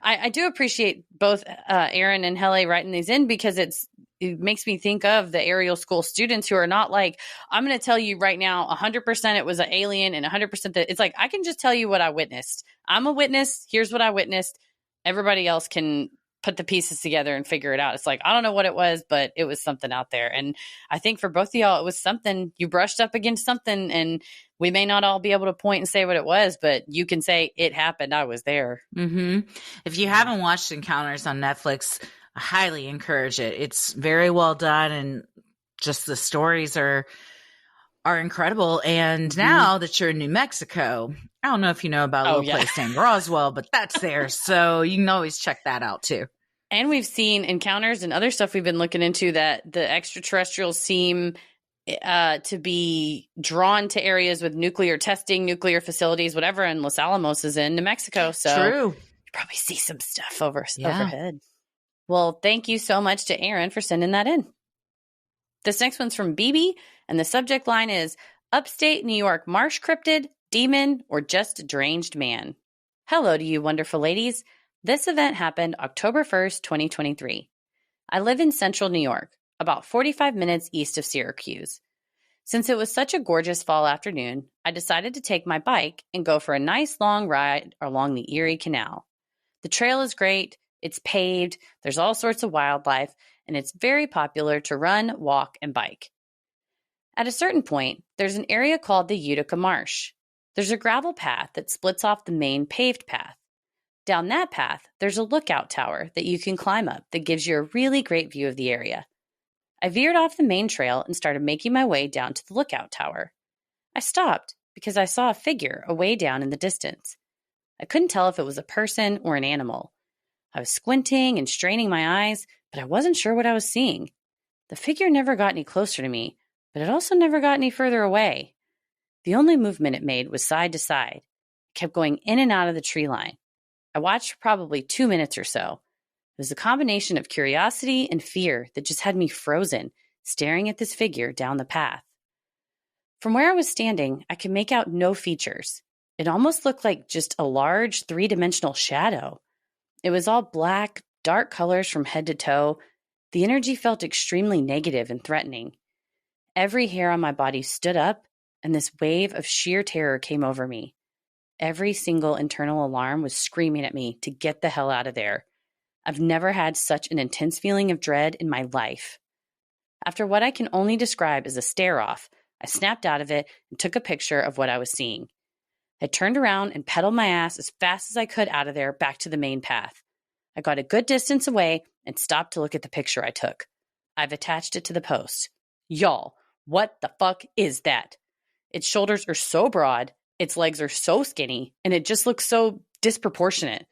I do appreciate both Aaron and Hele writing these in, because it makes me think of the aerial school students who are not like, I'm going to tell you right now, 100% it was an alien and 100% that it's like, I can just tell you what I witnessed. I'm a witness. Here's what I witnessed. Everybody else can put the pieces together and figure it out. It's like, I don't know what it was, but it was something out there. And I think for both of y'all, it was something. You brushed up against something, and we may not all be able to point and say what it was, but you can say it happened. I was there. Mm-hmm. If you haven't watched Encounters on Netflix, I highly encourage it. It's very well done, and just the stories are incredible. And now that you're in New Mexico, I don't know if you know about a little place named Roswell, but that's there. So you can always check that out too. And we've seen encounters and other stuff we've been looking into that the extraterrestrials seem to be drawn to areas with nuclear testing, nuclear facilities, whatever. And Los Alamos is in New Mexico. So true. You probably see some stuff overhead. Well, thank you so much to Aaron for sending that in. This next one's from BB, and the subject line is Upstate New York Marsh Cryptid, Demon, or just Deranged Man. Hello to you, wonderful ladies. This event happened October 1st, 2023. I live in central New York, about 45 minutes east of Syracuse. Since it was such a gorgeous fall afternoon, I decided to take my bike and go for a nice long ride along the Erie Canal. The trail is great, it's paved, there's all sorts of wildlife, and it's very popular to run, walk, and bike. At a certain point, there's an area called the Utica Marsh. There's a gravel path that splits off the main paved path. Down that path, there's a lookout tower that you can climb up that gives you a really great view of the area. I veered off the main trail and started making my way down to the lookout tower. I stopped because I saw a figure away down in the distance. I couldn't tell if it was a person or an animal. I was squinting and straining my eyes, but I wasn't sure what I was seeing. The figure never got any closer to me, but it also never got any further away. The only movement it made was side to side. It kept going in and out of the tree line. I watched for probably 2 minutes or so. It was a combination of curiosity and fear that just had me frozen, staring at this figure down the path. From where I was standing, I could make out no features. It almost looked like just a large, three-dimensional shadow. It was all black, dark colors from head to toe. The energy felt extremely negative and threatening. Every hair on my body stood up, and this wave of sheer terror came over me. Every single internal alarm was screaming at me to get the hell out of there. I've never had such an intense feeling of dread in my life. After what I can only describe as a stare-off, I snapped out of it and took a picture of what I was seeing. I turned around and pedaled my ass as fast as I could out of there back to the main path. I got a good distance away and stopped to look at the picture I took. I've attached it to the post. Y'all, what the fuck is that? Its shoulders are so broad, its legs are so skinny, and it just looks so disproportionate.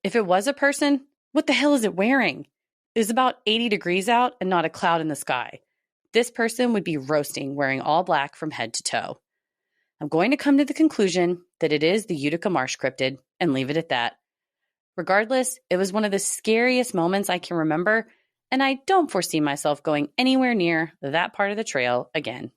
If it was a person, what the hell is it wearing? It was about 80 degrees out and not a cloud in the sky. This person would be roasting wearing all black from head to toe. I'm going to come to the conclusion that it is the Utica Marsh Cryptid and leave it at that. Regardless, it was one of the scariest moments I can remember, and I don't foresee myself going anywhere near that part of the trail again.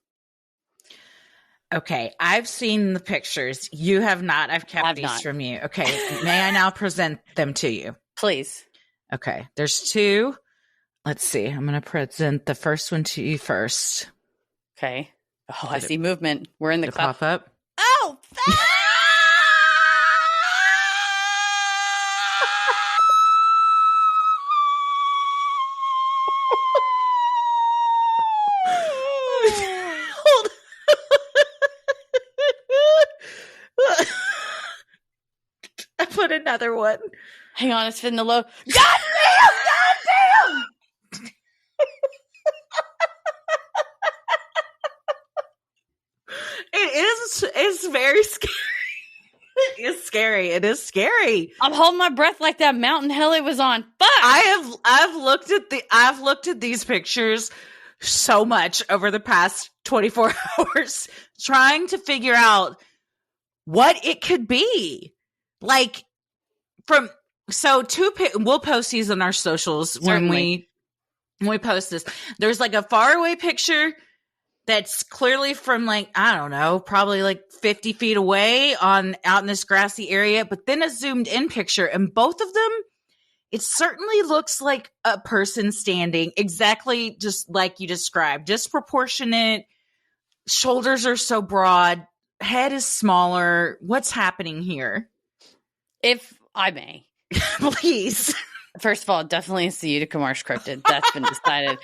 Okay, I've seen the pictures. You have not. I've kept these from you. Okay, may I now present them to you? Please. Okay, there's two. Let's see. I'm going to present the first one to you first. Okay. Oh, I see movement. We're in the cloud. Pop up. Oh! Hold. I put another one. Hang on, it's fitting the low. God damn! It's very scary. It's scary. It is scary. I'm holding my breath like that mountain hell it was on. Fuck! I've looked at these pictures so much over the past 24 hours trying to figure out what it could be. Like we'll post these on our socials. Certainly. when we post this. There's like a faraway picture that's clearly from like, I don't know, probably like 50 feet away out in this grassy area, but then a zoomed in picture, and both of them, it certainly looks like a person standing exactly just like you described, disproportionate. Shoulders are so broad. Head is smaller. What's happening here? If I may. Please. First of all, definitely it's the Utica Marsh cryptid. That's been decided.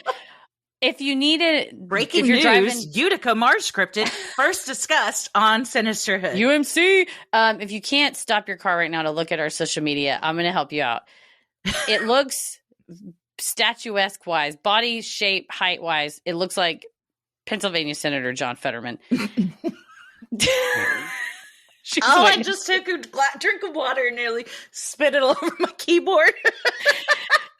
If you need it, breaking news, Utica Marsh cryptid first discussed on Sinisterhood. UMC. If you can't stop your car right now to look at our social media, I'm going to help you out. It looks statuesque wise, body shape, height wise. It looks like Pennsylvania Senator John Fetterman. I just took a drink of water and nearly spit it all over my keyboard.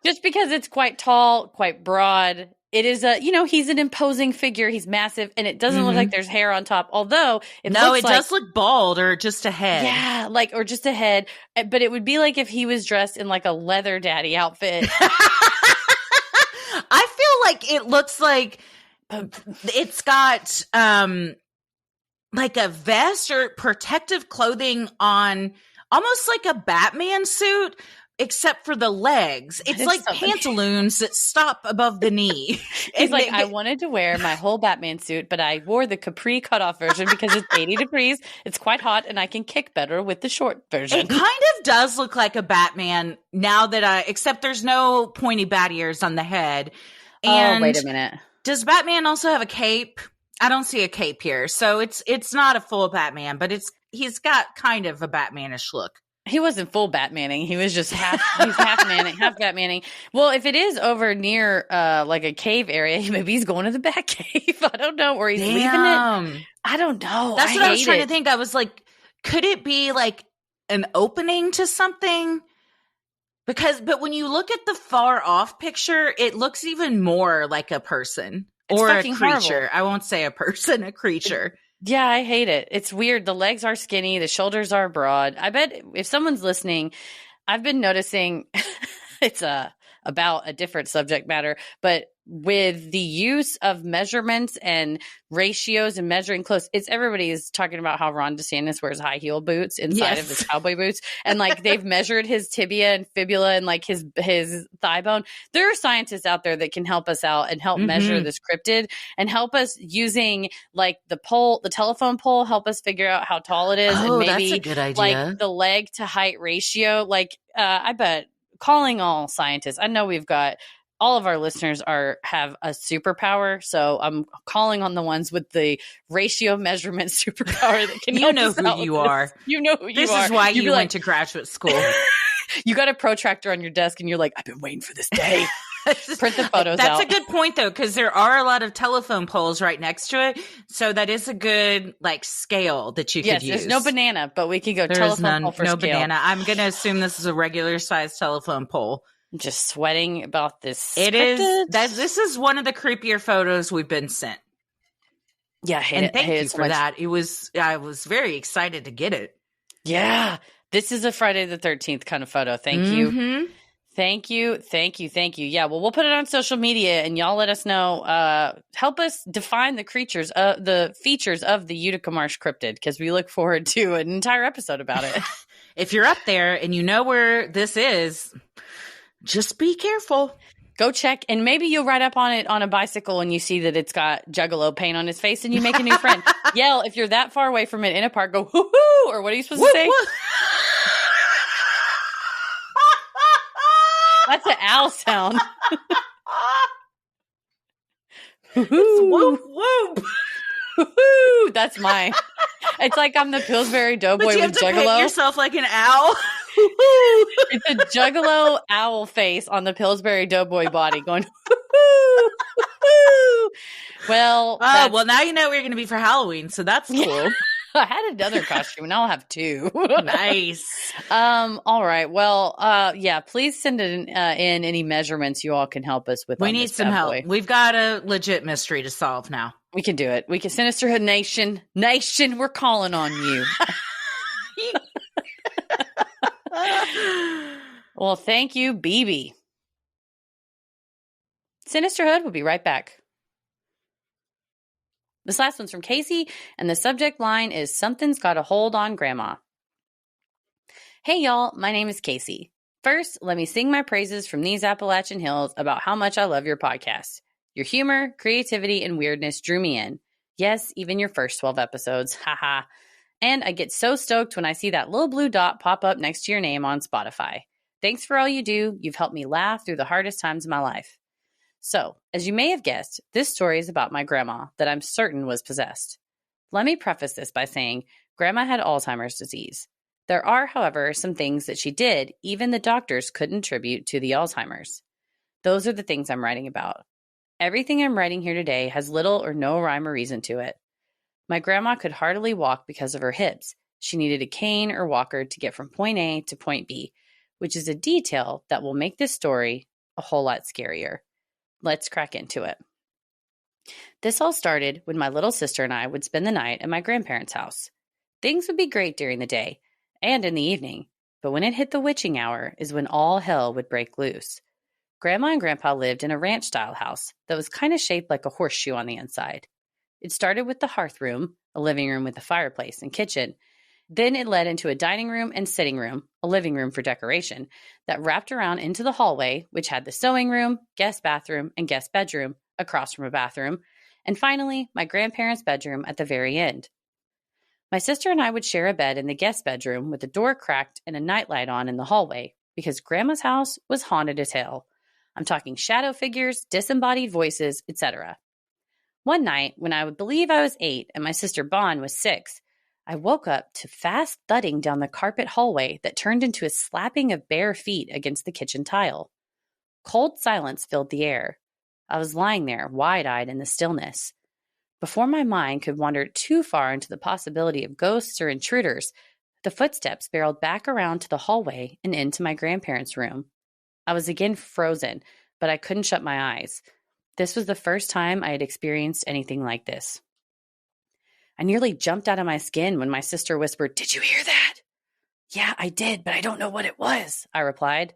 Just because it's quite tall, quite broad. It is he's an imposing figure. He's massive, and it doesn't look like there's hair on top. Although it does look bald or just a head. Yeah, or just a head. But it would be like if he was dressed in like a leather daddy outfit. I feel like it looks like it's got like a vest or protective clothing on, almost like a Batman suit. Except for the legs. It's like pantaloons that stop above the knee. He's like, I wanted to wear my whole Batman suit, but I wore the capri cutoff version because it's 80 degrees. It's quite hot, and I can kick better with the short version. It kind of does look like a Batman now that except there's no pointy bat ears on the head. And wait a minute. Does Batman also have a cape? I don't see a cape here. So it's not a full Batman, but he's got kind of a Batmanish look. He wasn't full Batmaning. He was just half Manning, half Batmaning. Well, if it is over near like a cave area, maybe he's going to the Bat Cave. I don't know. Or he's leaving it. I don't know. That's what I was trying to think. I was like, could it be like an opening to something? But when you look at the far off picture, it looks even more like a person or a creature. Horrible. I won't say a person, a creature. Yeah, I hate it. It's weird. The legs are skinny. The shoulders are broad. I bet if someone's listening, I've been noticing it's about a different subject matter, but with the use of measurements and ratios and measuring close, everybody is talking about how Ron DeSantis wears high heel boots inside of his cowboy boots. And like they've measured his tibia and fibula and like his thigh bone. There are scientists out there that can help us out and help measure this cryptid and help us using like the telephone pole, help us figure out how tall it is. Oh, and maybe that's a good idea. Like the leg to height ratio. Like I bet calling all scientists, I know we've got all of our listeners have a superpower, so I'm calling on the ones with the ratio measurement superpower that can help us out. You are. You know who you are. This is why you went to graduate school. You got a protractor on your desk, and you're like, I've been waiting for this day. Print the photos That's out. a good point, though, because there are a lot of telephone poles right next to it, so that is a good like scale that you could use. Yes, there's no banana, but we could go telephone pole for no scale. Banana. I'm going to assume this is a regular size telephone pole. I'm just sweating about this. It is. This is one of the creepier photos we've been sent. Yeah, thank you for that. I was very excited to get it. Yeah, this is a Friday the 13th kind of photo. Thank you. Thank you. Yeah, well, we'll put it on social media, and y'all let us know. Help us define the features of the Utica Marsh cryptid, because we look forward to an entire episode about it. If you're up there and you know where this is, just be careful. Go check, and maybe you'll ride up on it on a bicycle and you see that it's got Juggalo paint on his face, and you make a new friend. Yell if you're that far away from it in a park. Go hoo hoo, or what are you supposed to say? That's an owl sound. Whoop whoop. Woo-hoo. That's mine. It's like I'm the Pillsbury Doughboy but you with have to Juggalo. paint yourself like an owl. It's a Juggalo owl face on the Pillsbury Doughboy body going, woo-hoo, woo-hoo. Well, now you know where you're going to be for Halloween, so that's cool. I had another costume, and I'll have two. Nice. All right. Well, yeah, please send in any measurements you all can help us with. We need some help. We've got a legit mystery to solve now. We can do it. We can. Sinisterhood Nation, we're calling on you. Well, thank you, BB. Sinisterhood will be right back. This last one's from Casey, and the subject line is Something's Got a Hold on Grandma. Hey, y'all. My name is Casey. First, let me sing my praises from these Appalachian hills about how much I love your podcast. Your humor, creativity, and weirdness drew me in. Yes, even your first 12 episodes. Haha. And I get so stoked when I see that little blue dot pop up next to your name on Spotify. Thanks for all you do. You've helped me laugh through the hardest times of my life. So, as you may have guessed, this story is about my grandma that I'm certain was possessed. Let me preface this by saying Grandma had Alzheimer's disease. There are, however, some things that she did even the doctors couldn't attribute to the Alzheimer's. Those are the things I'm writing about. Everything I'm writing here today has little or no rhyme or reason to it. My grandma could hardly walk because of her hips. She needed a cane or walker to get from point A to point B, which is a detail that will make this story a whole lot scarier. Let's crack into it. This all started when my little sister and I would spend the night at my grandparents' house. Things would be great during the day and in the evening, but when it hit the witching hour is when all hell would break loose. Grandma and Grandpa lived in a ranch-style house that was kind of shaped like a horseshoe on the inside. It started with the hearth room, a living room with a fireplace and kitchen. Then it led into a dining room and sitting room, a living room for decoration, that wrapped around into the hallway, which had the sewing room, guest bathroom, and guest bedroom across from a bathroom, and finally, my grandparents' bedroom at the very end. My sister and I would share a bed in the guest bedroom with the door cracked and a nightlight on in the hallway because Grandma's house was haunted as hell. I'm talking shadow figures, disembodied voices, etc. One night, when I would believe I was 8 and my sister Bon was 6, I woke up to fast thudding down the carpet hallway that turned into a slapping of bare feet against the kitchen tile. Cold silence filled the air. I was lying there, wide-eyed in the stillness. Before my mind could wander too far into the possibility of ghosts or intruders, the footsteps barreled back around to the hallway and into my grandparents' room. I was again frozen, but I couldn't shut my eyes. This was the first time I had experienced anything like this. I nearly jumped out of my skin when my sister whispered, "Did you hear that?" "Yeah, I did, but I don't know what it was," I replied.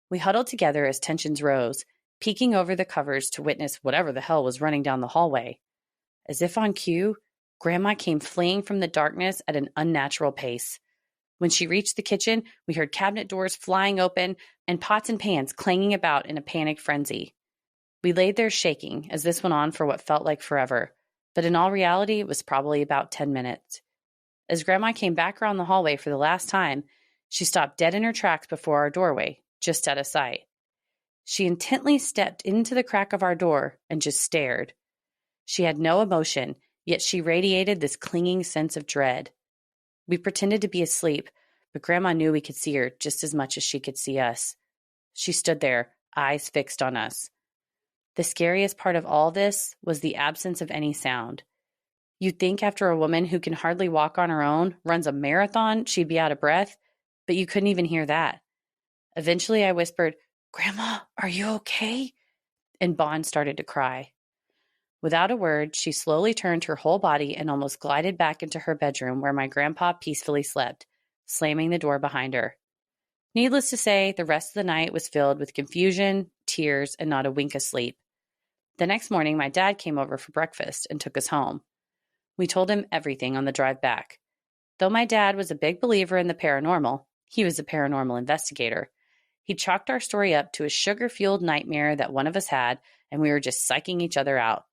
We huddled together as tensions rose, peeking over the covers to witness whatever the hell was running down the hallway. As if on cue, Grandma came fleeing from the darkness at an unnatural pace. When she reached the kitchen, we heard cabinet doors flying open and pots and pans clanging about in a panicked frenzy. We laid there shaking as this went on for what felt like forever, but in all reality, it was probably about 10 minutes. As Grandma came back around the hallway for the last time, she stopped dead in her tracks before our doorway, just out of sight. She intently stepped into the crack of our door and just stared. She had no emotion, yet she radiated this clinging sense of dread. We pretended to be asleep, but Grandma knew we could see her just as much as she could see us. She stood there, eyes fixed on us. The scariest part of all this was the absence of any sound. You'd think after a woman who can hardly walk on her own runs a marathon, she'd be out of breath, but you couldn't even hear that. Eventually I whispered, "Grandma, are you okay?" And Bon started to cry. Without a word, she slowly turned her whole body and almost glided back into her bedroom where my grandpa peacefully slept, slamming the door behind her. Needless to say, the rest of the night was filled with confusion, tears, and not a wink of sleep. The next morning, my dad came over for breakfast and took us home. We told him everything on the drive back. Though my dad was a big believer in the paranormal, he was a paranormal investigator. He chalked our story up to a sugar-fueled nightmare that one of us had, and we were just psyching each other out.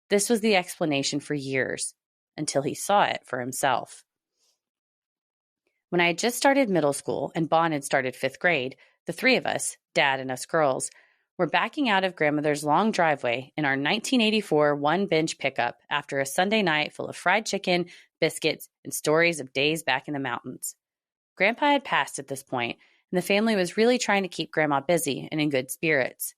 This was the explanation for years, until he saw it for himself. When I had just started middle school and Bon had started 5th grade, the three of us, Dad and us girls, were backing out of Grandmother's long driveway in our 1984 one-bench pickup after a Sunday night full of fried chicken, biscuits, and stories of days back in the mountains. Grandpa had passed at this point, and the family was really trying to keep Grandma busy and in good spirits.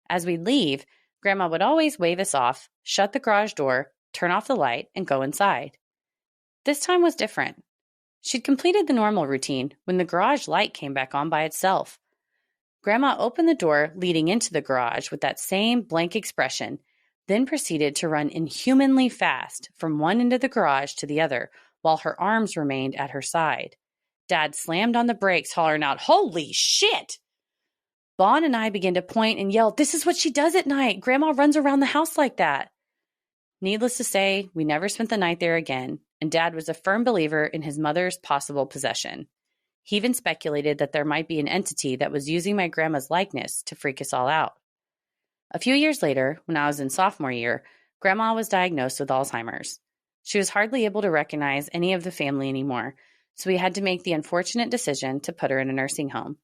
As we'd leave, Grandma would always wave us off, shut the garage door, turn off the light, and go inside. This time was different. She'd completed the normal routine when the garage light came back on by itself. Grandma opened the door leading into the garage with that same blank expression, then proceeded to run inhumanly fast from one end of the garage to the other while her arms remained at her side. Dad slammed on the brakes, hollering out, "Holy shit!" Bon and I began to point and yell, "This is what she does at night. Grandma runs around the house like that." Needless to say, we never spent the night there again, and Dad was a firm believer in his mother's possible possession. He even speculated that there might be an entity that was using my grandma's likeness to freak us all out. A few years later, when I was in sophomore year, Grandma was diagnosed with Alzheimer's. She was hardly able to recognize any of the family anymore, so we had to make the unfortunate decision to put her in a nursing home.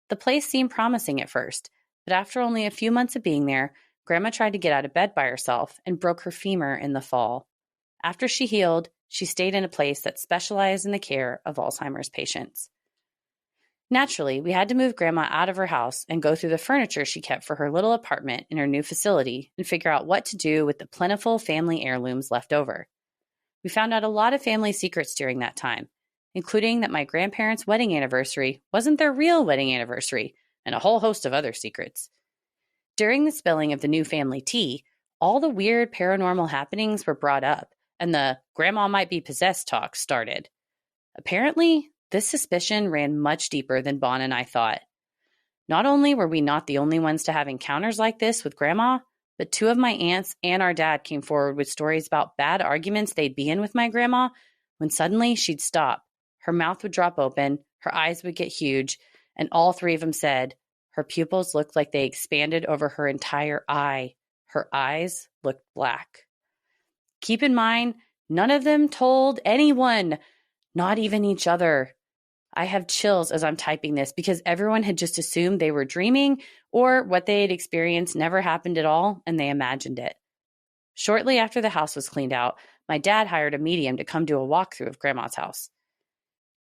The place seemed promising at first, but after only a few months of being there, Grandma tried to get out of bed by herself and broke her femur in the fall. After she healed, she stayed in a place that specialized in the care of Alzheimer's patients. Naturally, we had to move Grandma out of her house and go through the furniture she kept for her little apartment in her new facility and figure out what to do with the plentiful family heirlooms left over. We found out a lot of family secrets during that time, including that my grandparents' wedding anniversary wasn't their real wedding anniversary, and a whole host of other secrets. During the spilling of the new family tea, all the weird paranormal happenings were brought up, and the grandma might be possessed talk started. Apparently, this suspicion ran much deeper than Bon and I thought. Not only were we not the only ones to have encounters like this with Grandma, but two of my aunts and our dad came forward with stories about bad arguments they'd be in with my grandma when suddenly she'd stop. Her mouth would drop open, her eyes would get huge, and all three of them said her pupils looked like they expanded over her entire eye. Her eyes looked black. Keep in mind, none of them told anyone, not even each other. I have chills as I'm typing this because everyone had just assumed they were dreaming or what they had experienced never happened at all and they imagined it. Shortly after the house was cleaned out, my dad hired a medium to come do a walkthrough of Grandma's house.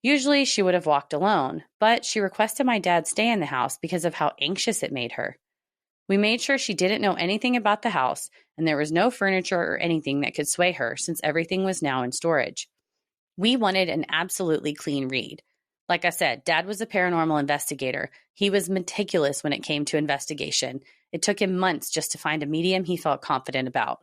Usually she would have walked alone, but she requested my dad stay in the house because of how anxious it made her. We made sure she didn't know anything about the house and there was no furniture or anything that could sway her since everything was now in storage. We wanted an absolutely clean read. Like I said, Dad was a paranormal investigator. He was meticulous when it came to investigation. It took him months just to find a medium he felt confident about.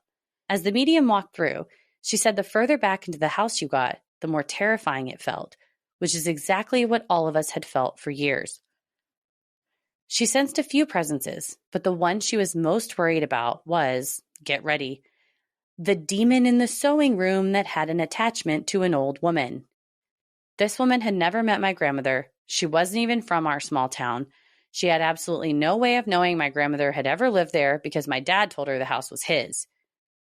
As the medium walked through, she said the further back into the house you got, the more terrifying it felt, which is exactly what all of us had felt for years. She sensed a few presences, but the one she was most worried about was, get ready, the demon in the sewing room that had an attachment to an old woman. This woman had never met my grandmother. She wasn't even from our small town. She had absolutely no way of knowing my grandmother had ever lived there because my dad told her the house was his.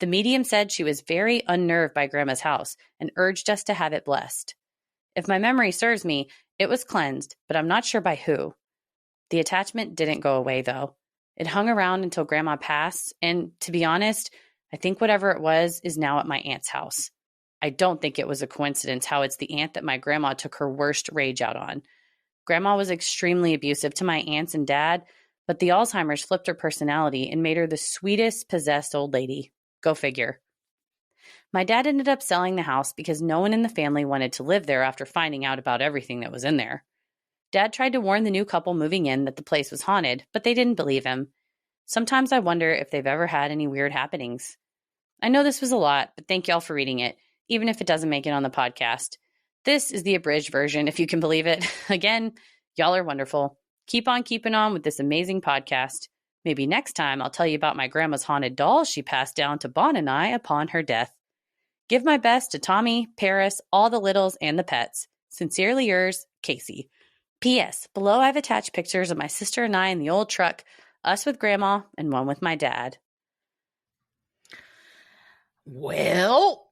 The medium said she was very unnerved by Grandma's house and urged us to have it blessed. If my memory serves me, it was cleansed, but I'm not sure by who. The attachment didn't go away, though. It hung around until Grandma passed, and to be honest, I think whatever it was is now at my aunt's house. I don't think it was a coincidence how it's the aunt that my grandma took her worst rage out on. Grandma was extremely abusive to my aunts and dad, but the Alzheimer's flipped her personality and made her the sweetest possessed old lady. Go figure. My dad ended up selling the house because no one in the family wanted to live there after finding out about everything that was in there. Dad tried to warn the new couple moving in that the place was haunted, but they didn't believe him. Sometimes I wonder if they've ever had any weird happenings. I know this was a lot, but thank y'all for reading it, even if it doesn't make it on the podcast. This is the abridged version, if you can believe it. Again, y'all are wonderful. Keep on keeping on with this amazing podcast. Maybe next time I'll tell you about my grandma's haunted doll she passed down to Bon and I upon her death. Give my best to Tommy, Paris, all the littles, and the pets. Sincerely yours, Casey. P.S. Below I've attached pictures of my sister and I in the old truck, us with Grandma and one with my dad. Well,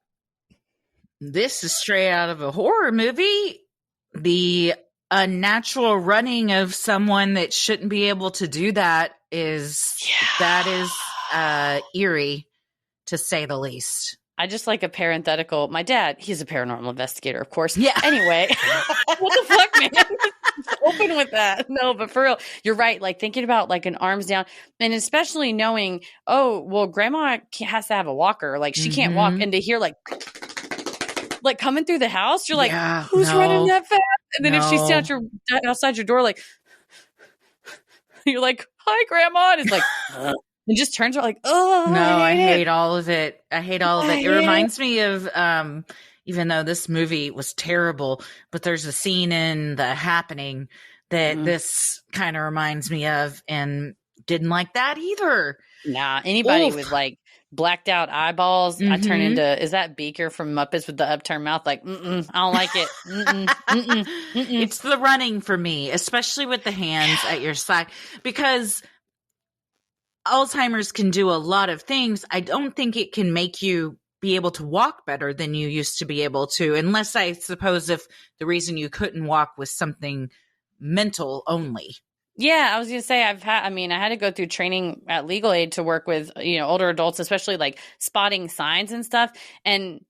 this is straight out of a horror movie. The unnatural running of someone that shouldn't be able to do that is eerie, to say the least. I just like a parenthetical. My dad, he's a paranormal investigator, of course. Yeah. Anyway, what the fuck, man? Open with that. No, but for real, you're right. Like thinking about like an arms down, and especially knowing, oh, well, Grandma has to have a walker. Like she can't walk, and to hear like coming through the house, you're like, who's running that fast? And then if she's outside your door, like you're like, hi, Grandma, and it's like. And just turns around like, oh, no, I hate all of it. It reminds me of, even though this movie was terrible, but there's a scene in The Happening that this kind of reminds me of, and didn't like that either. Nah, anybody with like blacked out eyeballs, I turn into, is that Beaker from Muppets with the upturned mouth? Like, I don't like it. It's the running for me, especially with the hands at your side, because Alzheimer's can do a lot of things. I don't think it can make you be able to walk better than you used to be able to, unless I suppose if the reason you couldn't walk was something mental only. Yeah, I was going to say I had to go through training at Legal Aid to work with, older adults, especially like spotting signs and stuff. And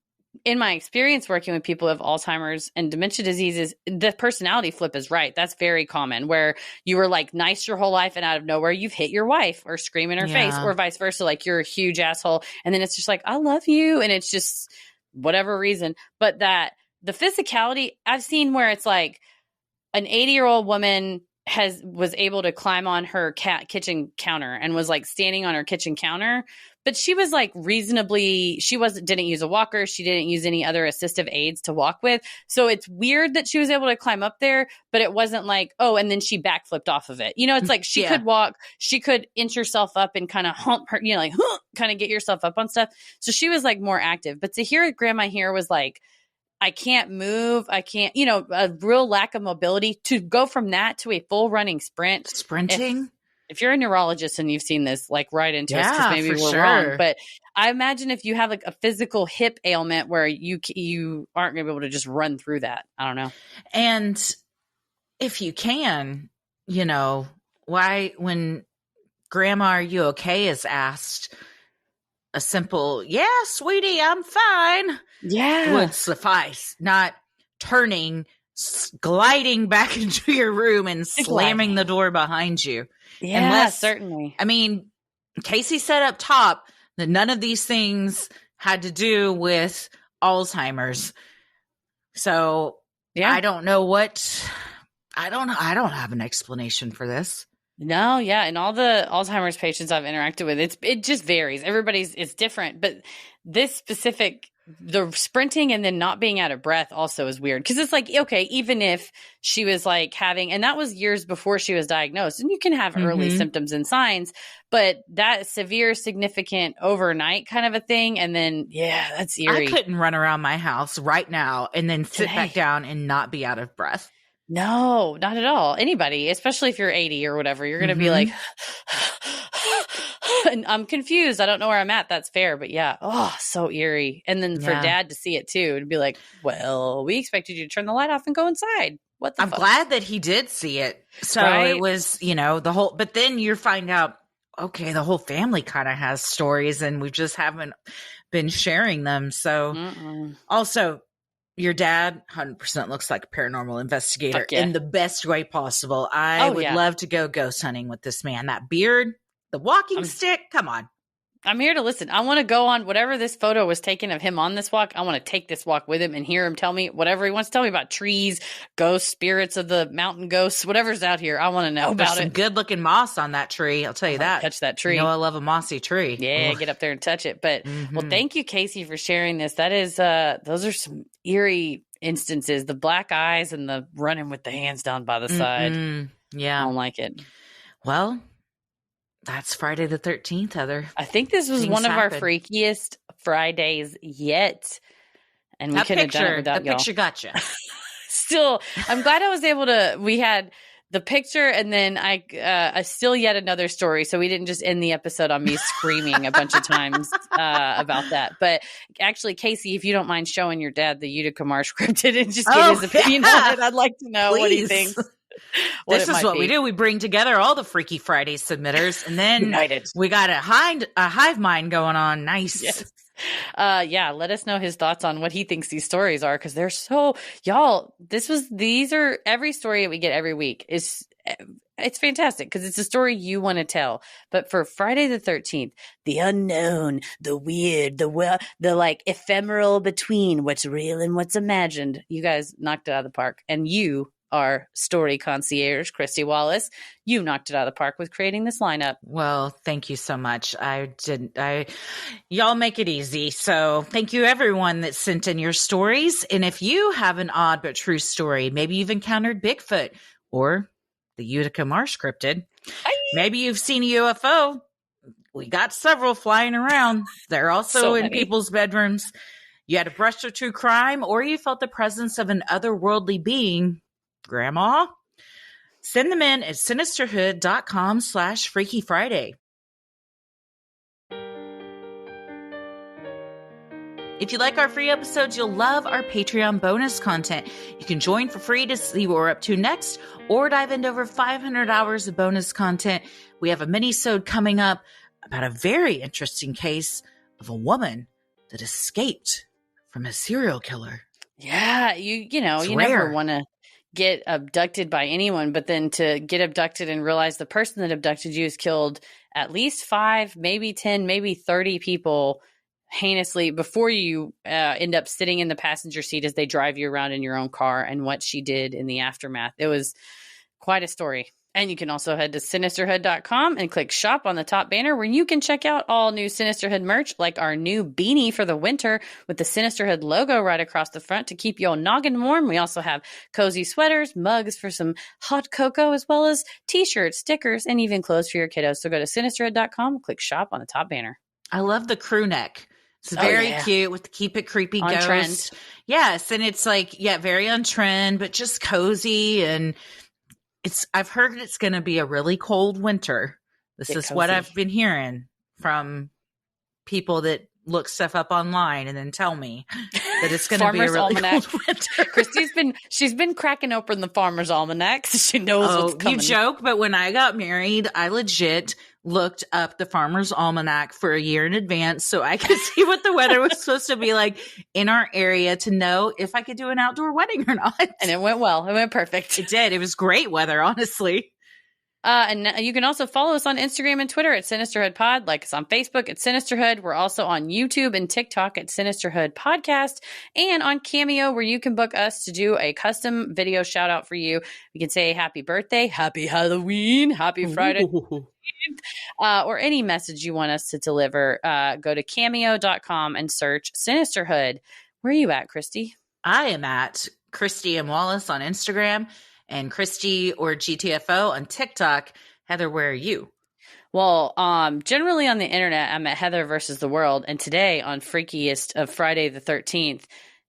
in my experience working with people who have Alzheimer's and dementia diseases, the personality flip is right. That's very common, where you were like nice your whole life and out of nowhere you've hit your wife or scream in her face, or vice versa. Like you're a huge asshole. And then it's just like, I love you. And it's just whatever reason. But that the physicality I've seen where it's like an 80-year-old woman was able to climb on her kitchen counter and was like standing on her kitchen counter, but she was like didn't use a walker. She didn't use any other assistive aids to walk with. So it's weird that she was able to climb up there, but it wasn't like, oh, and then she backflipped off of it. It's like she could walk, she could inch herself up and kind of hump her, kind of get yourself up on stuff. So she was like more active. But to hear grandma here was like, I can't move. I can't, a real lack of mobility, to go from that to a full running sprint. Sprinting? If you're a neurologist and you've seen this, like right into us, because maybe we're wrong. But I imagine if you have like a physical hip ailment where you aren't going to be able to just run through that. I don't know. And if you can, why, when grandma, are you okay, is asked, a simple, yeah, sweetie, I'm fine, would suffice. Not turning, gliding back into your room and slamming the door behind you. Yeah, certainly. I mean, Casey said up top that none of these things had to do with Alzheimer's. So I don't know I don't have an explanation for this. No, yeah. And all the Alzheimer's patients I've interacted with, it just varies. It's different. But this specific, the sprinting and then not being out of breath also is weird. Because it's like, okay, even if she was like and that was years before she was diagnosed, and you can have early symptoms and signs, but that severe, significant overnight kind of a thing. And then, that's eerie. I couldn't run around my house right now and then sit back down and not be out of breath. No, not at all. Anybody, especially if you're 80 or whatever, you're going to be like, and I'm confused. I don't know where I'm at. That's fair. But so eerie. And then for Dad to see it too, and be like, well, we expected you to turn the light off and go inside. What the fuck? Glad that he did see it. So it was, the whole, but then you find out, okay, the whole family kind of has stories and we just haven't been sharing them. So also, your dad 100% looks like a paranormal investigator in the best way possible. I would love to go ghost hunting with this man. That beard, the walking stick, come on. I'm here to listen. I want to go on whatever this photo was taken of him on this walk. I want to take this walk with him and hear him tell me whatever he wants to tell me about trees, ghosts, spirits of the mountain ghosts, whatever's out here. I want to know about There's some good looking moss on that tree. I'll tell you that. Touch that tree. I love a mossy tree. Yeah, get up there and touch it. But well, thank you, Casey, for sharing this. That is, those are some eerie instances. The black eyes and the running with the hands down by the side. Yeah, I don't like it. Well, that's Friday the 13th, Heather. I think this was one of our freakiest Fridays yet. And we couldn't have done it without y'all. That picture got you. Still, I'm glad I was able to, we had the picture and then I still yet another story. So we didn't just end the episode on me screaming a bunch of times about that. But actually, Casey, if you don't mind showing your dad the Utica Marsh Cryptid and just get his opinion on it, I'd like to know what he thinks. This is what we do. We bring together all the Freaky Friday submitters, and then we got a hive mind going on. Nice. Yes. Let us know his thoughts on what he thinks these stories are, because they're so, y'all, these are every story that we get every week it's fantastic because it's a story you want to tell. But for Friday the 13th, the unknown, the weird, the like ephemeral between what's real and what's imagined, you guys knocked it out of the park. And you, our story concierge, Christy Wallace, you knocked it out of the park with creating this lineup. Well, thank you so much. Y'all make it easy. So thank you everyone that sent in your stories. And if you have an odd but true story, maybe you've encountered Bigfoot or the Utica Marsh Cryptid. Maybe you've seen a UFO. We got several flying around. They're also in people's bedrooms. You had a brush or two crime, or you felt the presence of an otherworldly being. Grandma, send them in at sinisterhood.com/Freaky Friday. If you like our free episodes, you'll love our Patreon bonus content. You can join for free to see what we're up to next, or dive into over 500 hours of bonus content. We have a mini-sode coming up about a very interesting case of a woman that escaped from a serial killer. Yeah, you never want to get abducted by anyone, but then to get abducted and realize the person that abducted you has killed at least 5, maybe 10, maybe 30 people heinously before you end up sitting in the passenger seat as they drive you around in your own car, and what she did in the aftermath. It was quite a story. And you can also head to Sinisterhood.com and click shop on the top banner, where you can check out all new Sinisterhood merch, like our new beanie for the winter with the Sinisterhood logo right across the front to keep your noggin warm. We also have cozy sweaters, mugs for some hot cocoa, as well as t-shirts, stickers, and even clothes for your kiddos. So go to Sinisterhood.com and click shop on the top banner. I love the crew neck. It's very cute with the Keep It Creepy on ghost. Trend. Yes, and it's like, very on trend, but just cozy, and I've heard it's going to be a really cold winter. This is what I've been hearing from people that look stuff up online and then tell me that it's going to be a really cold winter. She's been cracking open the Farmer's Almanac, so she knows what's coming. You joke, but when I got married, I legit looked up the Farmer's Almanac for a year in advance so I could see what the weather was supposed to be like in our area to know if I could do an outdoor wedding or not. And it went well. It went perfect. It did. It was great weather, honestly. And you can also follow us on Instagram and Twitter at Sinisterhood Pod. Like us on Facebook at Sinisterhood. We're also on YouTube and TikTok at Sinisterhood Podcast, and on Cameo, where you can book us to do a custom video shout out for you. We can say happy birthday, happy Halloween, happy Friday, or any message you want us to deliver. Go to cameo.com and search Sinisterhood. Where are you at, Christy? I am at Christy M. Wallace on Instagram, and Christy or GTFO on TikTok. Heather, where are you? Well, generally on the internet, I'm at Heather versus the World. And today on Freakiest of Friday the 13th,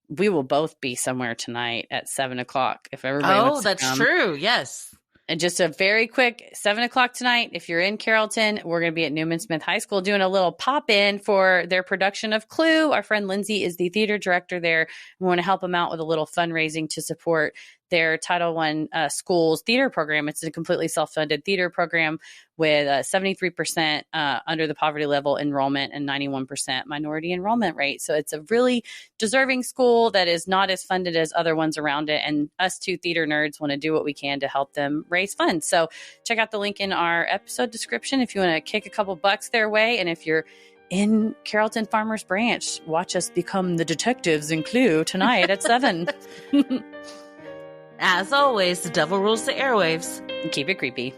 we will both be somewhere tonight at 7 o'clock. If everybody wants to come. True. Yes. And just a very quick 7 o'clock tonight. If you're in Carrollton, we're going to be at Newman Smith High School doing a little pop in for their production of Clue. Our friend Lindsay is the theater director there. We want to help them out with a little fundraising to support their Title I school's theater program. It's a completely self-funded theater program with 73% under the poverty level enrollment and 91% minority enrollment rate. So it's a really deserving school that is not as funded as other ones around it. And us two theater nerds want to do what we can to help them raise funds. So check out the link in our episode description if you want to kick a couple bucks their way. And if you're in Carrollton Farmers Branch, watch us become the detectives in Clue tonight at 7. As always, the devil rules the airwaves. Keep it creepy.